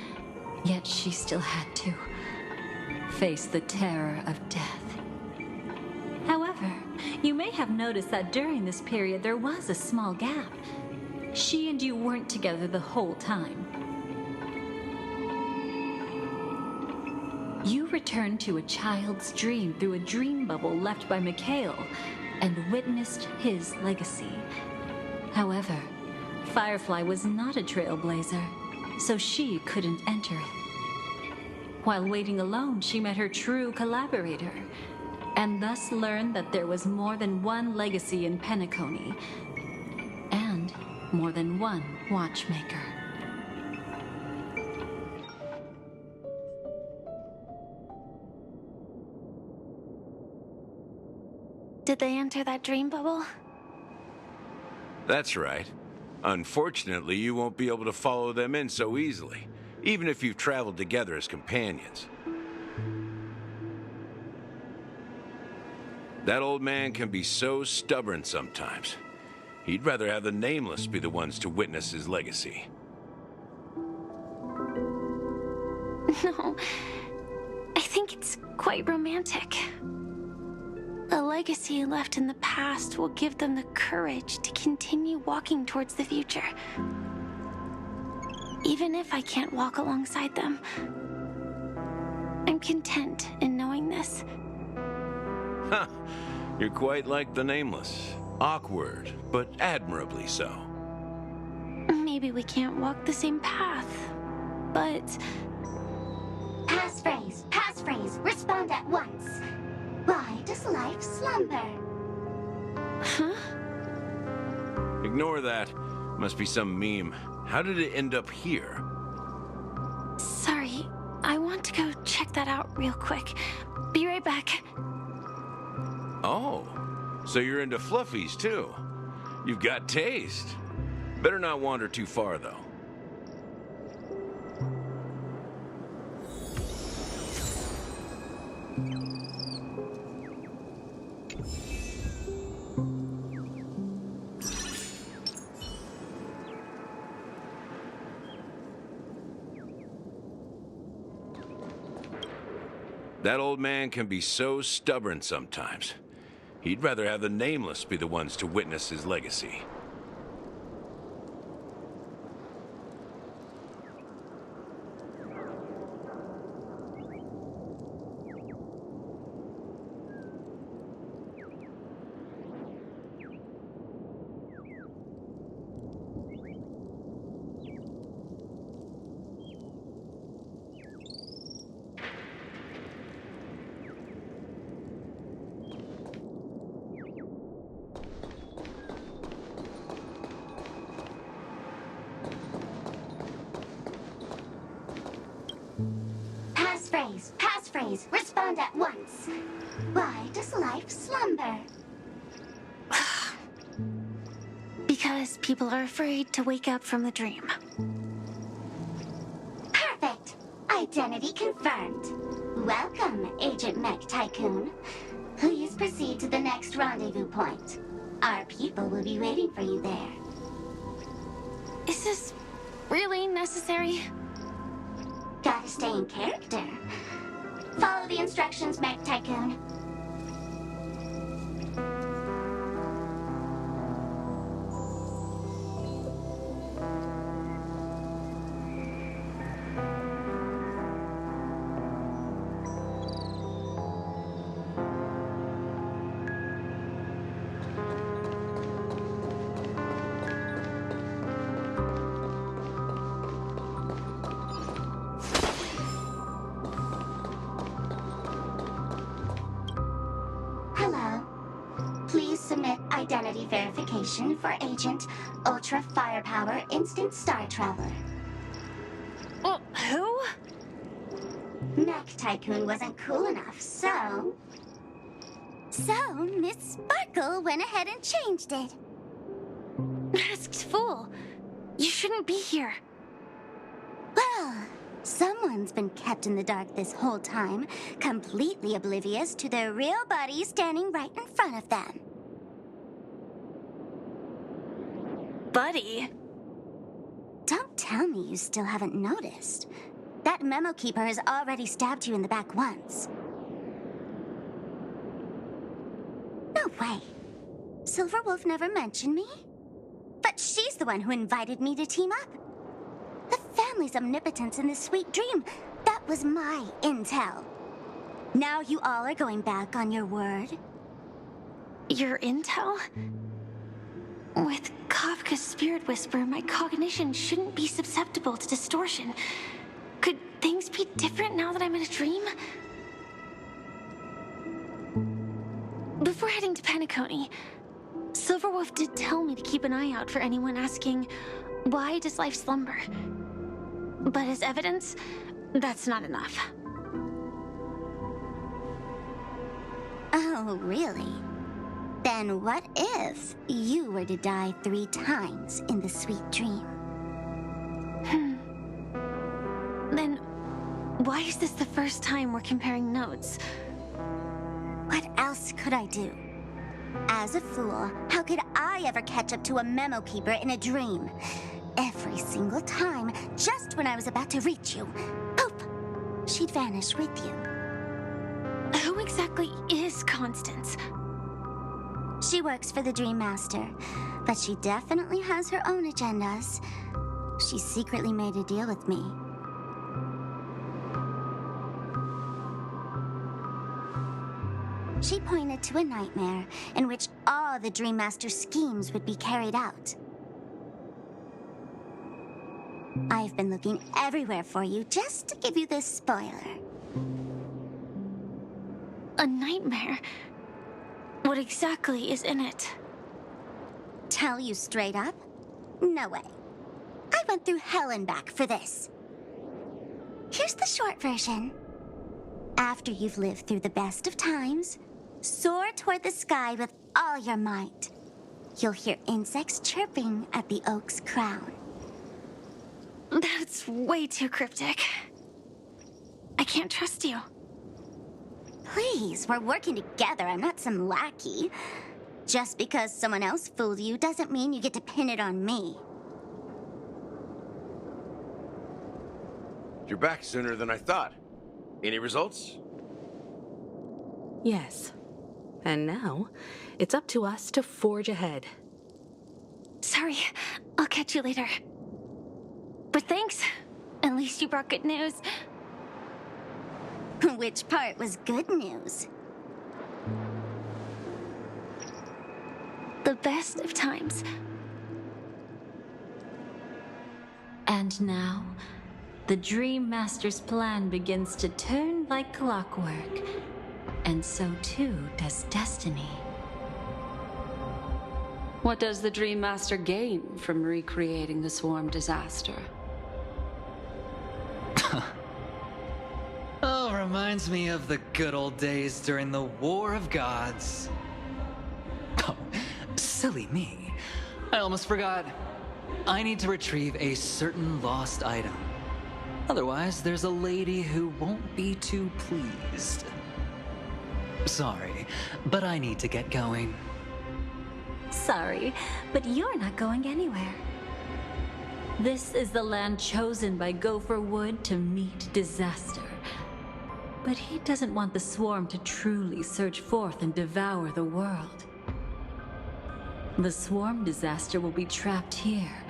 yet she still had to face the terror of death. However, you may have noticed that during this period there was a small gap. She and you weren't together the whole time. You returned to a child's dream through a dream bubble left by Mikhail and witnessed his legacy. However, Firefly was not a trailblazer, so she couldn't enter it. While waiting alone, she met her true collaborator, and thus learned that there was more than one legacy in Penacony, and more than one watchmaker. Did they enter that dream bubble? That's right. Unfortunately, you won't be able to follow them in so easily, even if you've traveled together as companions. That old man can be so stubborn sometimes. He'd rather have the Nameless be the ones to witness his legacy. No, I think it's quite romantic. A legacy left in the past will give them the courage to continue walking towards the future. Even if I can't walk alongside them, I'm content in knowing this. Huh. You're quite like the Nameless. Awkward, but admirably so. Maybe we can't walk the same path, but... Passphrase, respond at once. Why does life slumber? Huh? Ignore that. Must be some meme. How did it end up here? Sorry, I want to go check that out real quick. Be right back. Oh, so you're into fluffies too. You've got taste. Better not wander too far though. That old man can be so stubborn sometimes. He'd rather have the Nameless be the ones to witness his legacy. Passphrase, respond at once. Why does life slumber? Because people are afraid to wake up from the dream. Perfect. Identity confirmed. Welcome, Agent Mech Tycoon. Please proceed to the next rendezvous point. Our people will be waiting for you there. Is this really necessary? Gotta stay in character. Follow the instructions, Mech Tycoon. Hello. Please submit identity verification for Agent Ultra Firepower Instant Star Traveler. Who? Mech Tycoon wasn't cool enough, so... So, Miss Sparkle went ahead and changed it. Masked fool. You shouldn't be here. Well, someone's been kept in the dark this whole time, completely oblivious to their real body standing right in front of them. Buddy. Don't tell me you still haven't noticed. That memo keeper has already stabbed you in the back once. No way. Silverwolf never mentioned me? But she's the one who invited me to team up. The family's omnipotence in this sweet dream, that was my intel. Now you all are going back on your word? Your intel? With Kafka's spirit whisper, my cognition shouldn't be susceptible to distortion. Could things be different now that I'm in a dream? Before heading to Penacony, Silverwolf did tell me to keep an eye out for anyone asking, why does life slumber? But as evidence, that's not enough. Oh, really? Then what if you were to die 3 times in the sweet dream? Then why is this the first time we're comparing notes? What else could I do? As a fool, how could I ever catch up to a memo keeper in a dream? Every single time, just when I was about to reach you, poof, she'd vanish with you. Who exactly is Constance? She works for the Dream Master, but she definitely has her own agendas. She secretly made a deal with me. She pointed to a nightmare in which all the Dream Master's schemes would be carried out. I've been looking everywhere for you just to give you this spoiler. A nightmare? What exactly is in it? Tell you straight up? No way. I went through hell and back for this. Here's the short version. After you've lived through the best of times, soar toward the sky with all your might. You'll hear insects chirping at the oak's crown. That's way too cryptic. I can't trust you. Please, we're working together. I'm not some lackey. Just because someone else fooled you doesn't mean you get to pin it on me. You're back sooner than I thought. Any results? Yes. And now, it's up to us to forge ahead. Sorry, I'll catch you later. But thanks. At least you brought good news. Which part was good news? The best of times. And now, the Dream Master's plan begins to turn like clockwork. And so too does destiny. What does the Dream Master gain from recreating the swarm disaster? Oh, reminds me of the good old days during the War of Gods. Oh, silly me. I almost forgot. I need to retrieve a certain lost item. Otherwise, there's a lady who won't be too pleased. Sorry, but I need to get going. Sorry, but you're not going anywhere. This is the land chosen by Gopher Wood to meet disaster. But he doesn't want the swarm to truly surge forth and devour the world. The swarm disaster will be trapped here,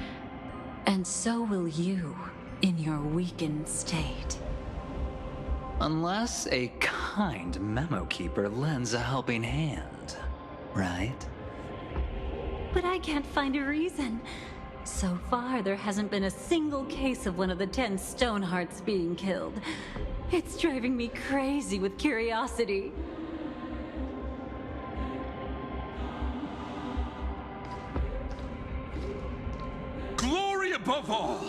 and so will you in your weakened state. Unless a kind memo keeper lends a helping hand, right? But I can't find a reason. So far, there hasn't been a single case of one of the 10 Stonehearts being killed. It's driving me crazy with curiosity. Glory above all!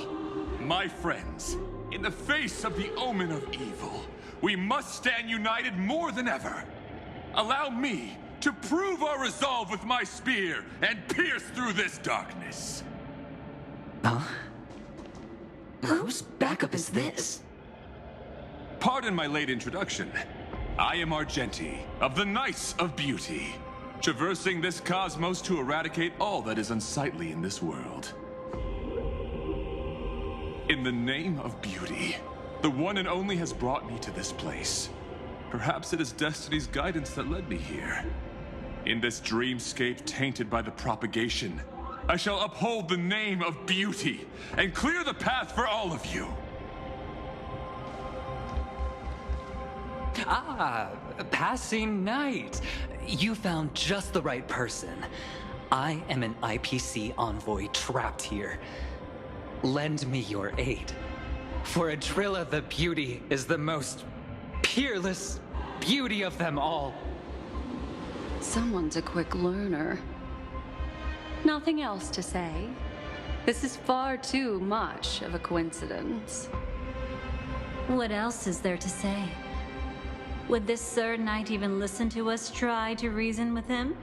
My friends, in the face of the omen of evil, we must stand united more than ever. Allow me to prove our resolve with my spear and pierce through this darkness. Huh? Whose backup is this? Pardon my late introduction. I am Argenti, of the Knights of Beauty, traversing this cosmos to eradicate all that is unsightly in this world. In the name of beauty, the one and only has brought me to this place. Perhaps it is destiny's guidance that led me here. In this dreamscape tainted by the propagation, I shall uphold the name of beauty and clear the path for all of you. Ah, passing knight. You found just the right person. I am an IPC envoy trapped here. Lend me your aid. For Adrilla the Beauty is the most peerless beauty of them all. Someone's a quick learner. Nothing else to say. This is far too much of a coincidence. What else is there to say? Would this Sir Knight even listen to us try to reason with him?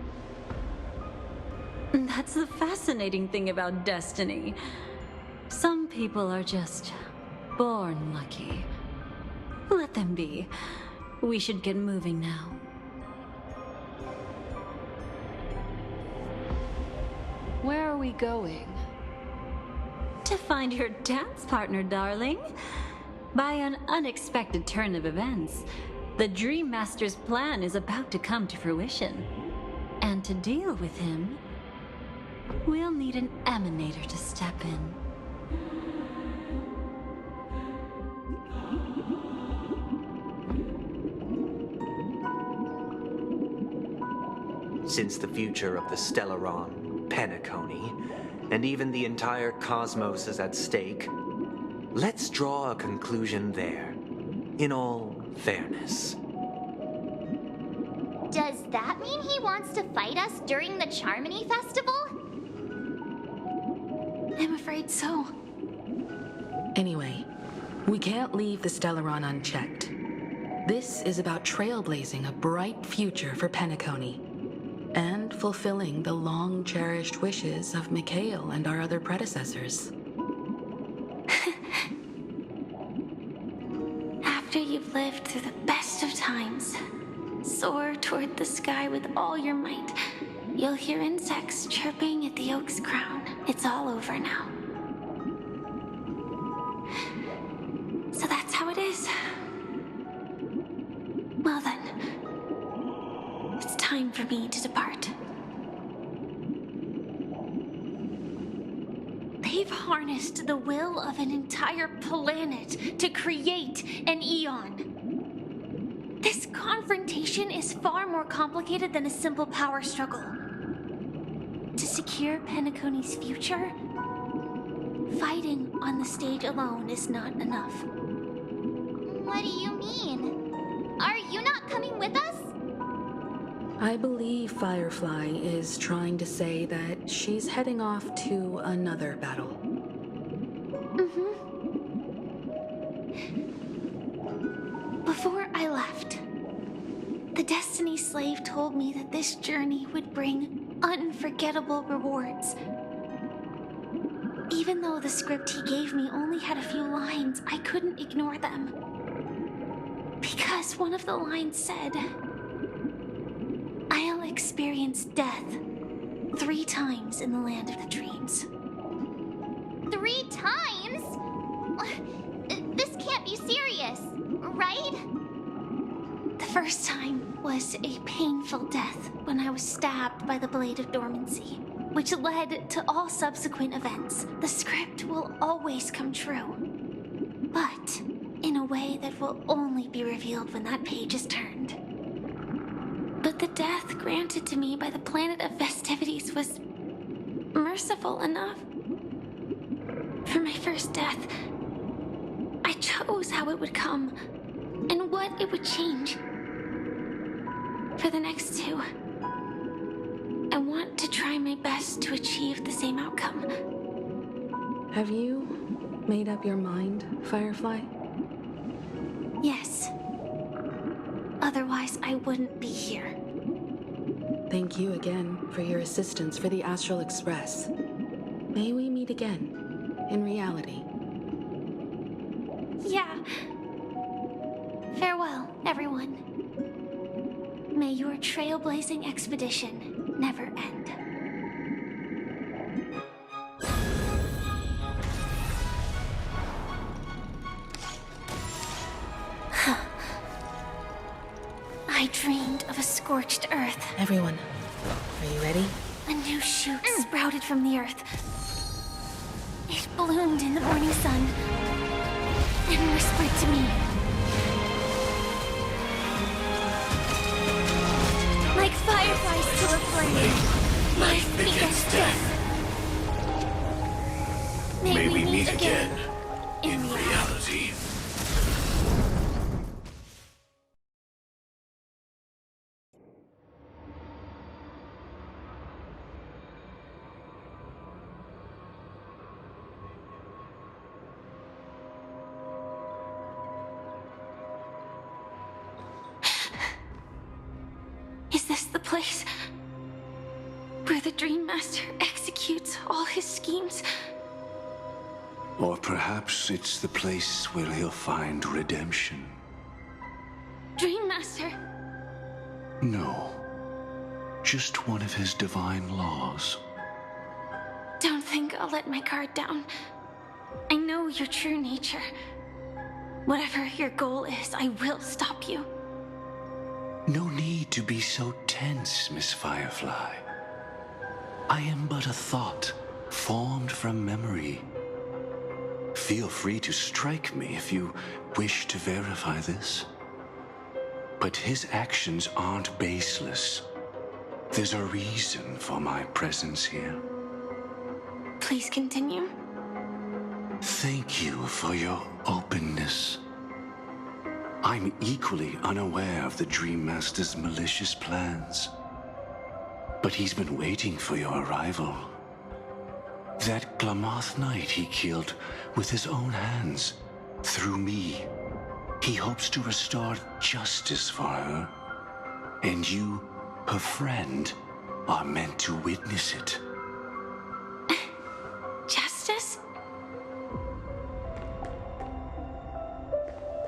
That's the fascinating thing about destiny. Some people are just born lucky. Let them be. We should get moving now. Where are we going? To find your dance partner, darling. By an unexpected turn of events, the Dream Master's plan is about to come to fruition. And to deal with him, we'll need an emanator to step in. Since the future of the Stellaron, Penacony, and even the entire cosmos is at stake, let's draw a conclusion there, in all fairness. Does that mean he wants to fight us during the Charmony Festival? I'm afraid so. Anyway, we can't leave the Stellaron unchecked. This is about trailblazing a bright future for Penacony, and fulfilling the long-cherished wishes of Mikhail and our other predecessors. After you've lived through the best of times, soar toward the sky with all your might. You'll hear insects chirping at the oak's crown. It's all over now. So that's how it is. Well then, it's time for me to depart. They've harnessed the will of an entire planet to create an eon. This confrontation is far more complicated than a simple power struggle. To secure Penacony's future, fighting on the stage alone is not enough. What do you mean? Are you not coming with us? I believe Firefly is trying to say that she's heading off to another battle. Before I left, the Destiny Slave told me that this journey would bring unforgettable rewards. Even though the script he gave me only had a few lines, I couldn't ignore them. Because one of the lines said, "I'll experience death 3 times in the land of the dreams." 3 times? This can't be serious, right? The first time was a painful death when I was stabbed by the Blade of Dormancy, which led to all subsequent events. The script will always come true, but in a way that will only be revealed when that page is turned. But the death granted to me by the planet of festivities was merciful enough. For my first death, I chose how it would come and what it would change. For the next 2, I want to try my best to achieve the same outcome. Have you made up your mind, Firefly? Yes. Otherwise, I wouldn't be here. Thank you again for your assistance for the Astral Express. May we meet again, in reality. Yeah. Farewell, everyone. May your trailblazing expedition never end. I dreamed of a scorched earth. Everyone, are you ready? A new shoot sprouted from the earth. It bloomed in the morning sun and whispered to me. Like fireflies to a flame, life begets death. May we meet again in reality. this the place where the Dream Master executes all his schemes? Or perhaps it's the place where he'll find redemption. Dream Master? No. Just one of his divine laws. Don't think I'll let my guard down. I know your true nature. Whatever your goal is, I will stop you. No need to be so tense, Miss Firefly. I am but a thought, formed from memory. Feel free to strike me if you wish to verify this. But his actions aren't baseless. There's a reason for my presence here. Please continue. Thank you for your openness. I'm equally unaware of the Dream Master's malicious plans. But he's been waiting for your arrival. That Glamoth Knight he killed with his own hands, through me. He hopes to restore justice for her. And you, her friend, are meant to witness it. Justice?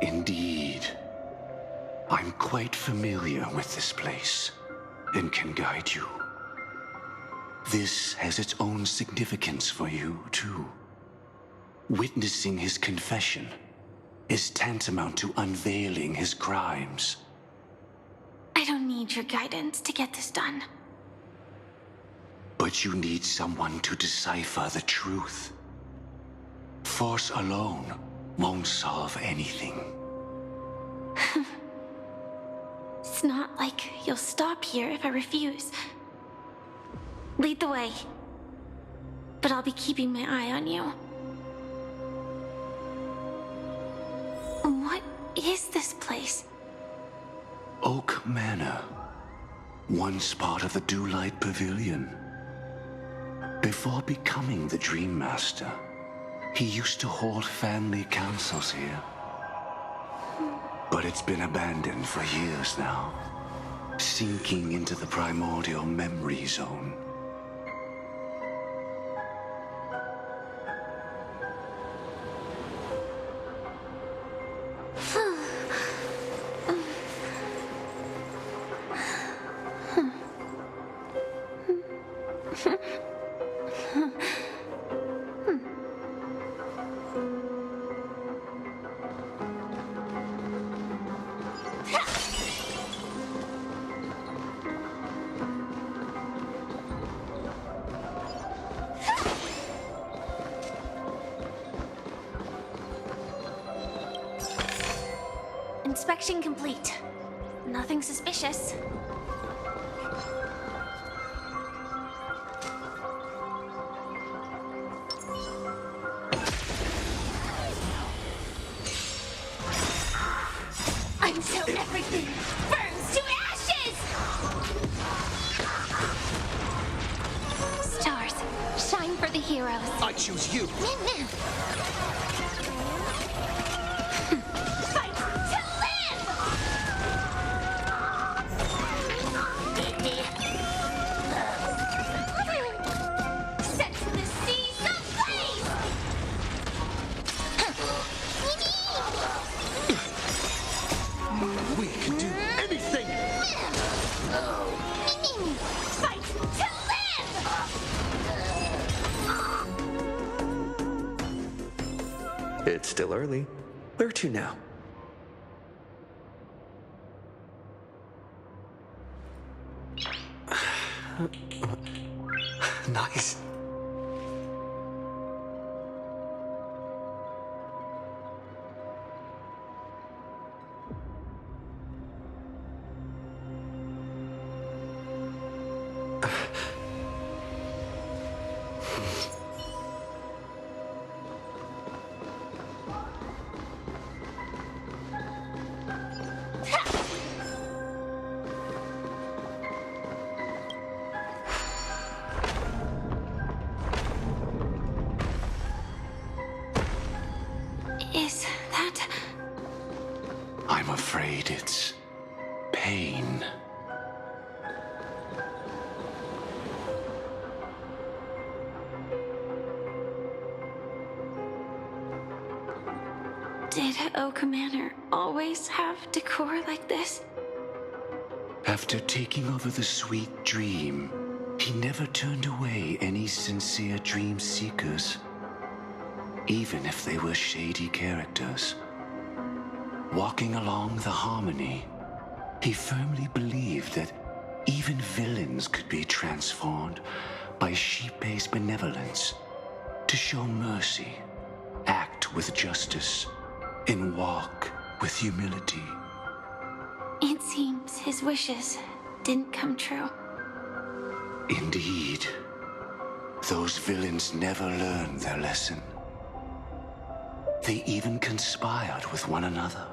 Indeed. I'm quite familiar with this place, and can guide you. This has its own significance for you, too. Witnessing his confession is tantamount to unveiling his crimes. I don't need your guidance to get this done. But you need someone to decipher the truth. Force alone won't solve anything. It's not like you'll stop here if I refuse. Lead the way. But I'll be keeping my eye on you. What is this place? Oak Manor. Once part of the Dewlight Pavilion. Before becoming the Dream Master, he used to hold family councils here. But it's been abandoned for years now, sinking into the primordial memory zone. Inspection complete. Nothing suspicious. Until everything burns to ashes! Stars, shine for the heroes. I choose you. It's still early. Where to now? Nice. Is that... I'm afraid it's pain. Did Oak Manor always have decor like this? After taking over the Sweet Dream, he never turned away any sincere dream seekers, even if they were shady characters. Walking along the Harmony, he firmly believed that even villains could be transformed by Shippei's benevolence to show mercy, act with justice, and walk with humility. It seems his wishes didn't come true. Indeed, those villains never learned their lesson. They even conspired with one another,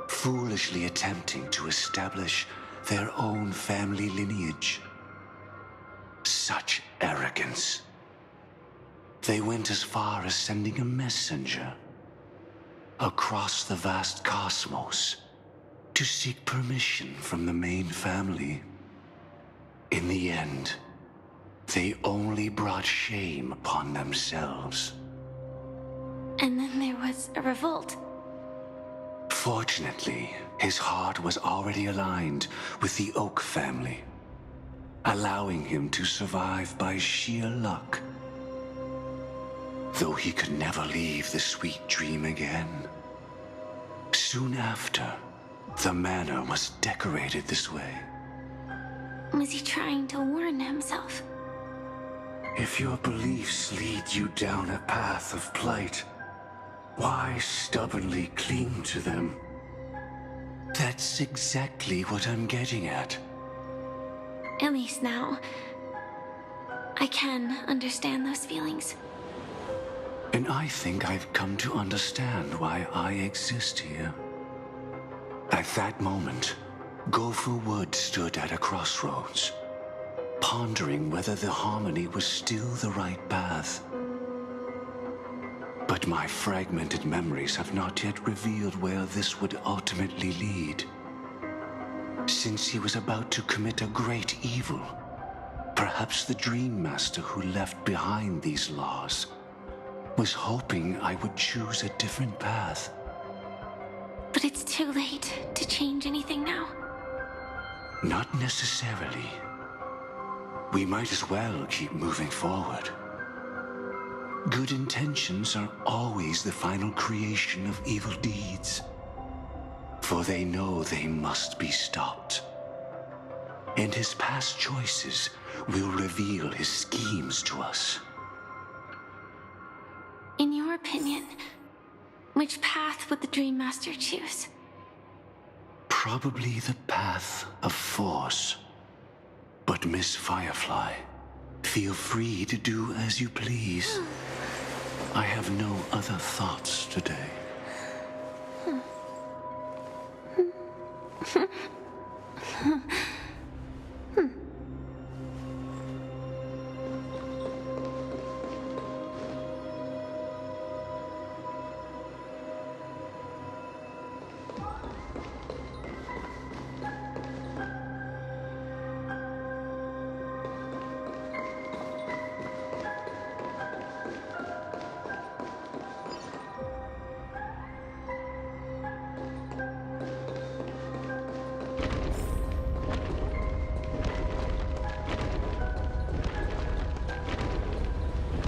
foolishly attempting to establish their own family lineage. Such arrogance. They went as far as sending a messenger across the vast cosmos to seek permission from the main family. In the end, they only brought shame upon themselves. And then there was a revolt. Fortunately, his heart was already aligned with the Oak family, allowing him to survive by sheer luck. Though he could never leave the Sweet Dream again. Soon after, the manor was decorated this way. Was he trying to warn himself? If your beliefs lead you down a path of plight, why stubbornly cling to them? That's exactly what I'm getting at. At least now, I can understand those feelings. And I think I've come to understand why I exist here. At that moment, Gopher Wood stood at a crossroads, pondering whether the Harmony was still the right path. But my fragmented memories have not yet revealed where this would ultimately lead. Since he was about to commit a great evil, perhaps the Dream Master who left behind these laws was hoping I would choose a different path. But it's too late to change anything now. Not necessarily. We might as well keep moving forward. Good intentions are always the final creation of evil deeds, for they know they must be stopped. And his past choices will reveal his schemes to us. In your opinion, which path would the Dream Master choose? Probably the path of force. But Miss Firefly, feel free to do as you please. I have no other thoughts today.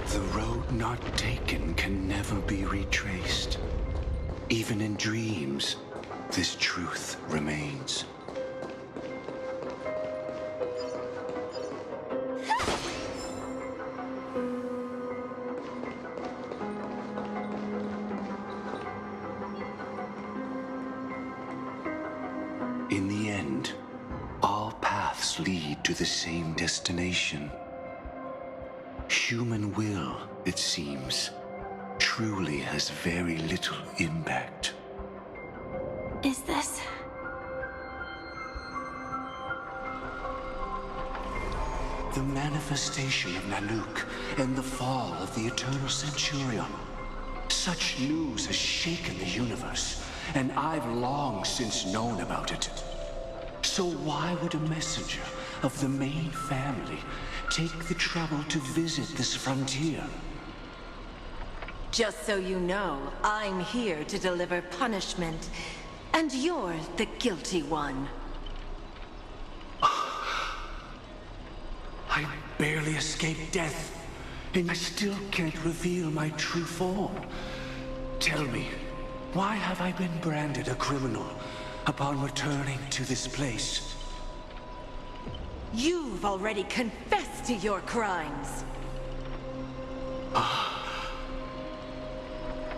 The road not taken can never be retraced. Even in dreams, this truth remains. In the end, all paths lead to the same destination. Human will, it seems, truly has very little impact. Is this... The manifestation of Nanook and the fall of the Eternal Centurion. Such news has shaken the universe, and I've long since known about it. So why would a messenger of the main family take the trouble to visit this frontier? Just so you know, I'm here to deliver punishment, and you're the guilty one. I barely escaped death, and I still can't reveal my true form. Tell me, why have I been branded a criminal upon returning to this place? You've already confessed to your crimes.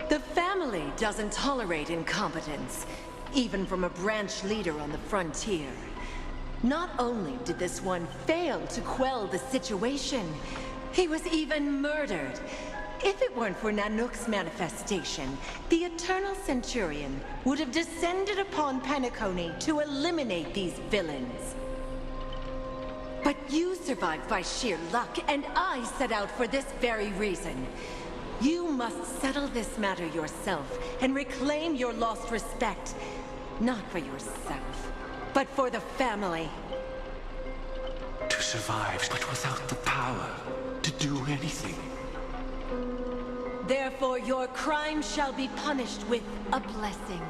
The family doesn't tolerate incompetence, even from a branch leader on the frontier. Not only did this one fail to quell the situation, he was even murdered. If it weren't for Nanook's manifestation, the Eternal Centurion would have descended upon Penacony to eliminate these villains. But you survived by sheer luck, and I set out for this very reason. You must settle this matter yourself and reclaim your lost respect. Not for yourself, but for the family. To survive, but without the power to do anything. Therefore, your crime shall be punished with a blessing.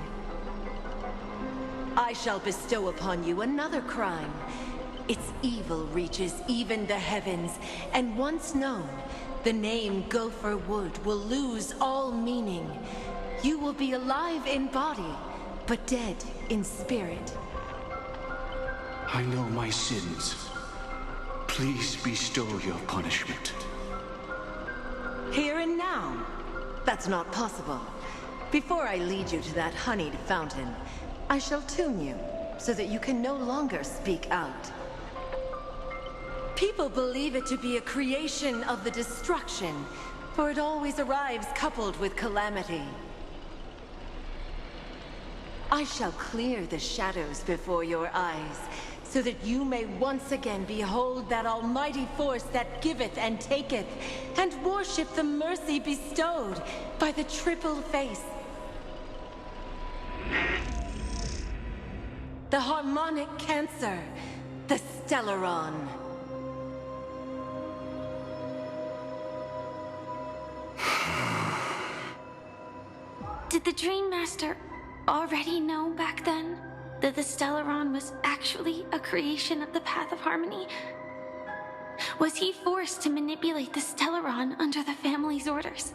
I shall bestow upon you another crime. Its evil reaches even the heavens, and once known, the name Gopher Wood will lose all meaning. You will be alive in body, but dead in spirit. I know my sins. Please bestow your punishment. Here and now? That's not possible. Before I lead you to that honeyed fountain, I shall tune you so that you can no longer speak out. People believe it to be a creation of the destruction, for it always arrives coupled with calamity. I shall clear the shadows before your eyes, so that you may once again behold that almighty force that giveth and taketh, and worship the mercy bestowed by the triple face. The harmonic cancer, the Stellaron. Did the Dream Master already know back then that the Stellaron was actually a creation of the Path of Harmony? Was he forced to manipulate the Stellaron under the family's orders?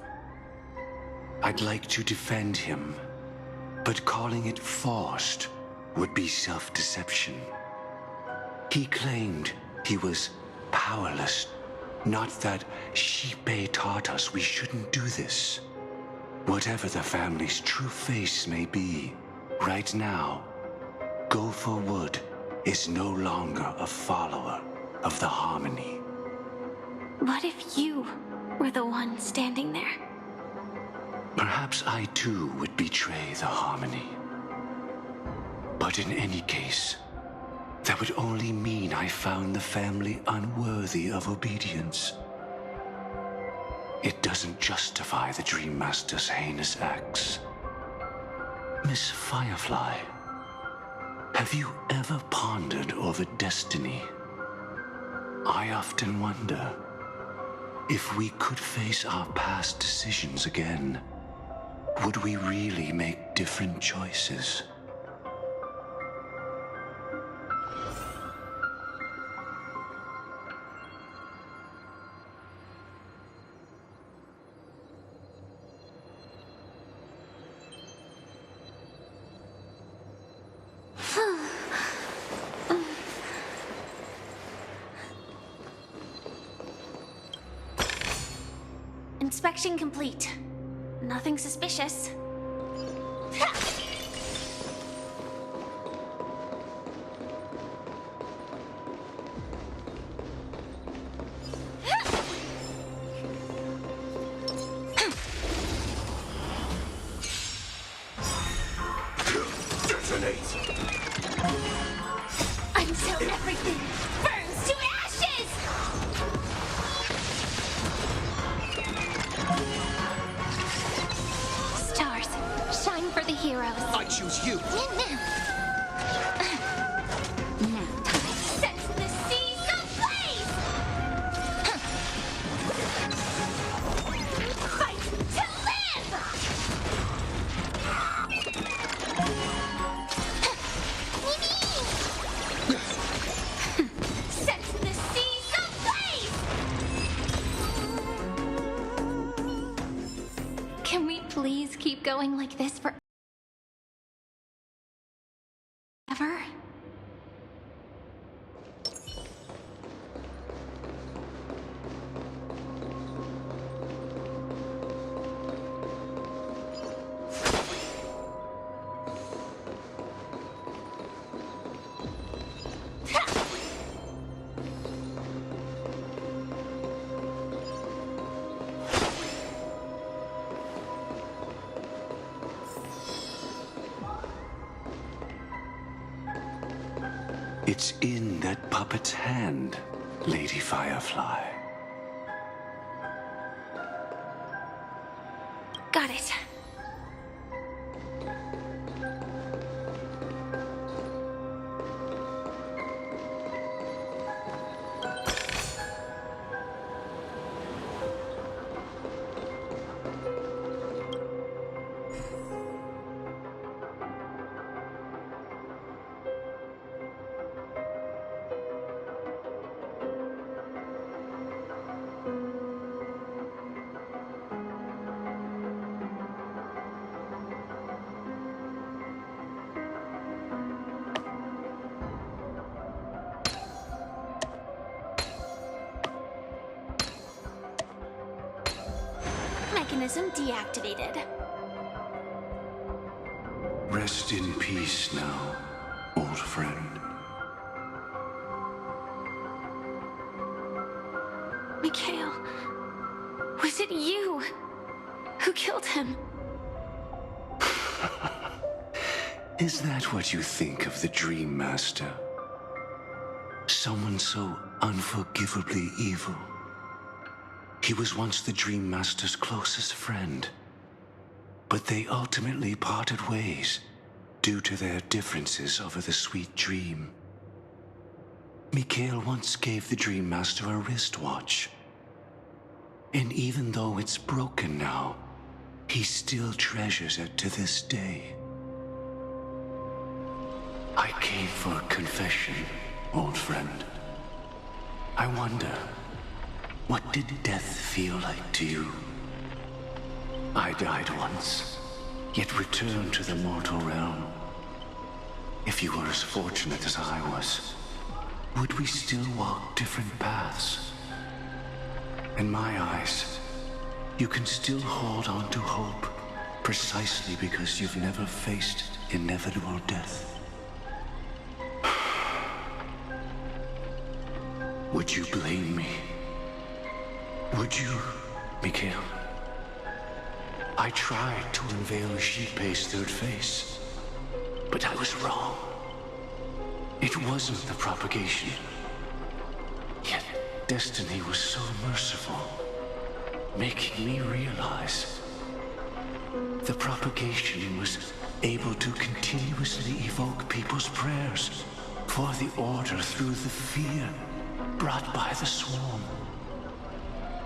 I'd like to defend him, but calling it forced would be self-deception. He claimed he was powerless, not that Shipei taught us we shouldn't do this. Whatever the family's true face may be, right now, Gopher Wood is no longer a follower of the Harmony. What if you were the one standing there? Perhaps I too would betray the Harmony. But in any case, that would only mean I found the family unworthy of obedience. It doesn't justify the Dream Master's heinous acts. Miss Firefly, have you ever pondered over destiny? I often wonder if we could face our past decisions again, would we really make different choices? Inspection complete. Nothing suspicious. Until everything burns to ashes! Stars, shine for the heroes. I choose you. Now time. Set the seas ablaze! Fight to live! going like this forever? It's in that puppet's hand, Lady Firefly. Got it. Mechanism deactivated. Rest in peace now, old friend. Mikhail, was it you who killed him? Is that what you think of the Dream Master? Someone so unforgivably evil? He was once the Dream Master's closest friend, but they ultimately parted ways due to their differences over the sweet dream. Mikhail once gave the Dream Master a wristwatch, and even though it's broken now, he still treasures it to this day. I came for confession, old friend. I wonder, what did death feel like to you? I died once, yet returned to the mortal realm. If you were as fortunate as I was, would we still walk different paths? In my eyes, you can still hold on to hope, precisely because you've never faced inevitable death. Would you blame me? Would you, Mikhail? I tried to unveil Xipe's third face, but I was wrong. It wasn't the propagation. Yet destiny was so merciful, making me realize the propagation was able to continuously evoke people's prayers for the order through the fear brought by the swarm.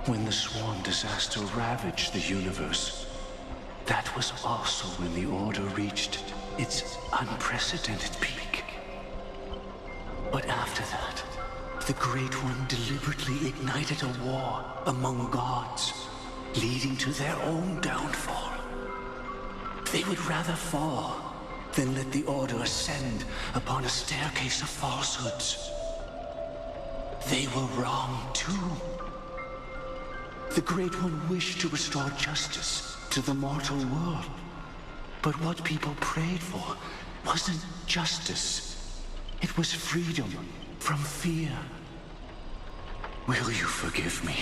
When the swarm disaster ravaged the universe, that was also when the order reached its unprecedented peak. But after that, the Great One deliberately ignited a war among gods, leading to their own downfall. They would rather fall than let the order ascend upon a staircase of falsehoods. They were wrong too. The Great One wished to restore justice to the mortal world. But what people prayed for wasn't justice. It was freedom from fear. Will you forgive me?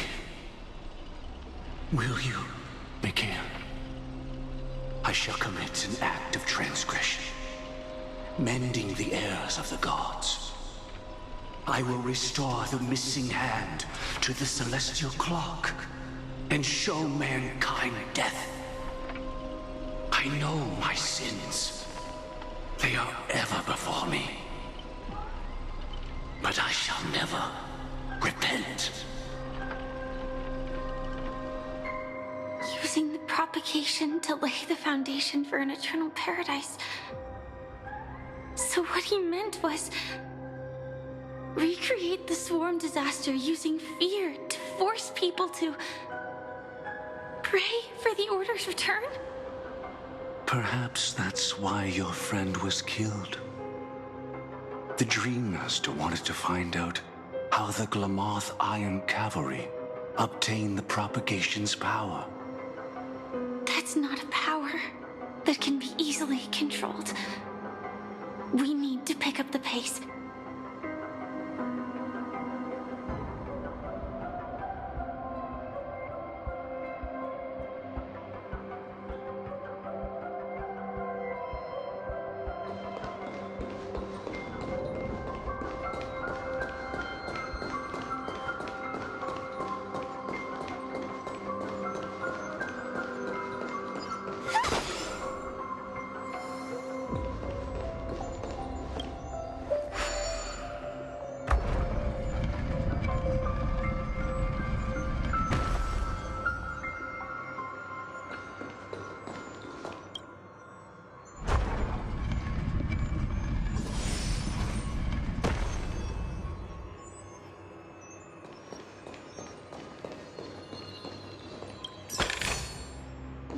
Will you, Mikhail? I shall commit an act of transgression, mending the errors of the gods. I will restore the missing hand to the celestial clock and show mankind death. I know my sins. They are ever before me. But I shall never repent. Using the propagation to lay the foundation for an eternal paradise. So what he meant was recreate the swarm disaster using fear to force people to pray for the Order's return? Perhaps that's why your friend was killed. The Dream Master wanted to find out how the Glamoth Iron Cavalry obtained the propagation's power. That's not a power that can be easily controlled. We need to pick up the pace.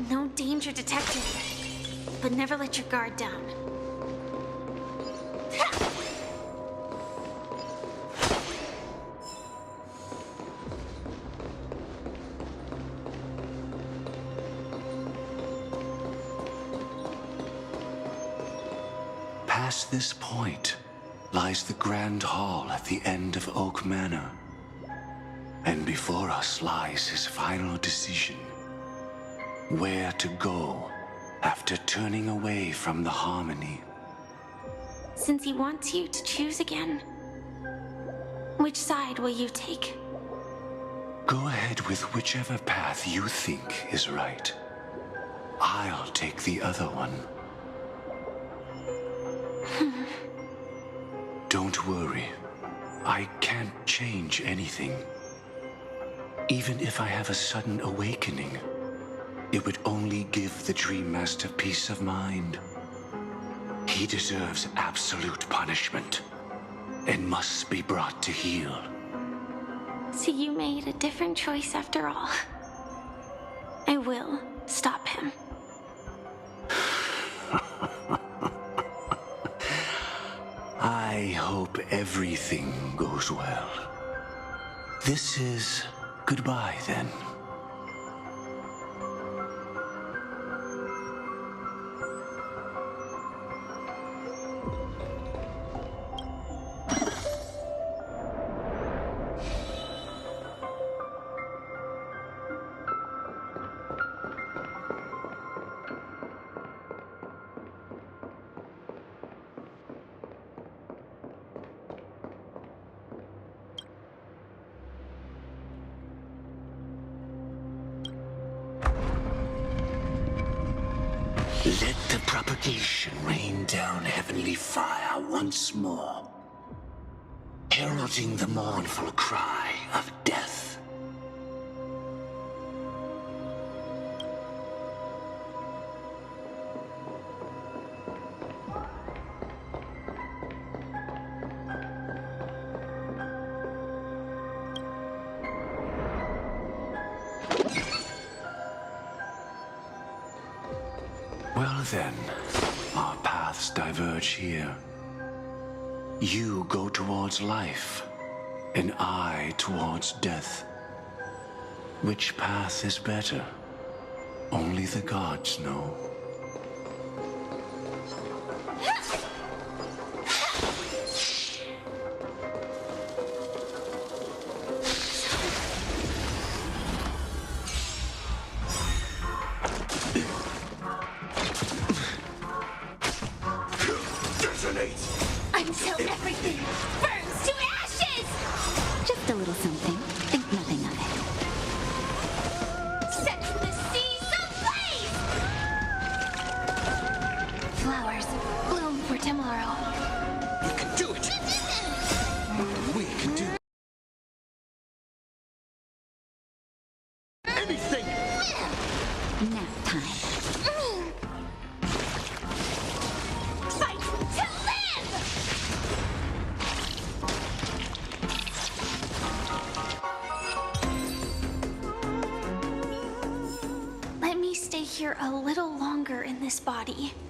No danger detected, but never let your guard down. Past this point lies the Grand Hall at the end of Oak Manor. And before us lies his final decision. Where to go after turning away from the Harmony. Since he wants you to choose again, which side will you take? Go ahead with whichever path you think is right. I'll take the other one. Don't worry. I can't change anything. Even if I have a sudden awakening, it would only give the Dream Master peace of mind. He deserves absolute punishment and must be brought to heel. So you made a different choice after all. I will stop him. I hope everything goes well. This is goodbye, then. Let the propagation rain down heavenly fire once more, heralding the mournful cry of death. Well then, our paths diverge here. You go towards life, and I towards death. Which path is better? Only the gods know. Until everything burns to ashes! Just a little something. Think nothing of it. Set the seas ablaze! Flowers bloom for tomorrow. You can do it! We can do anything! Nap time. Fight to live! Let me stay here a little longer in this this body.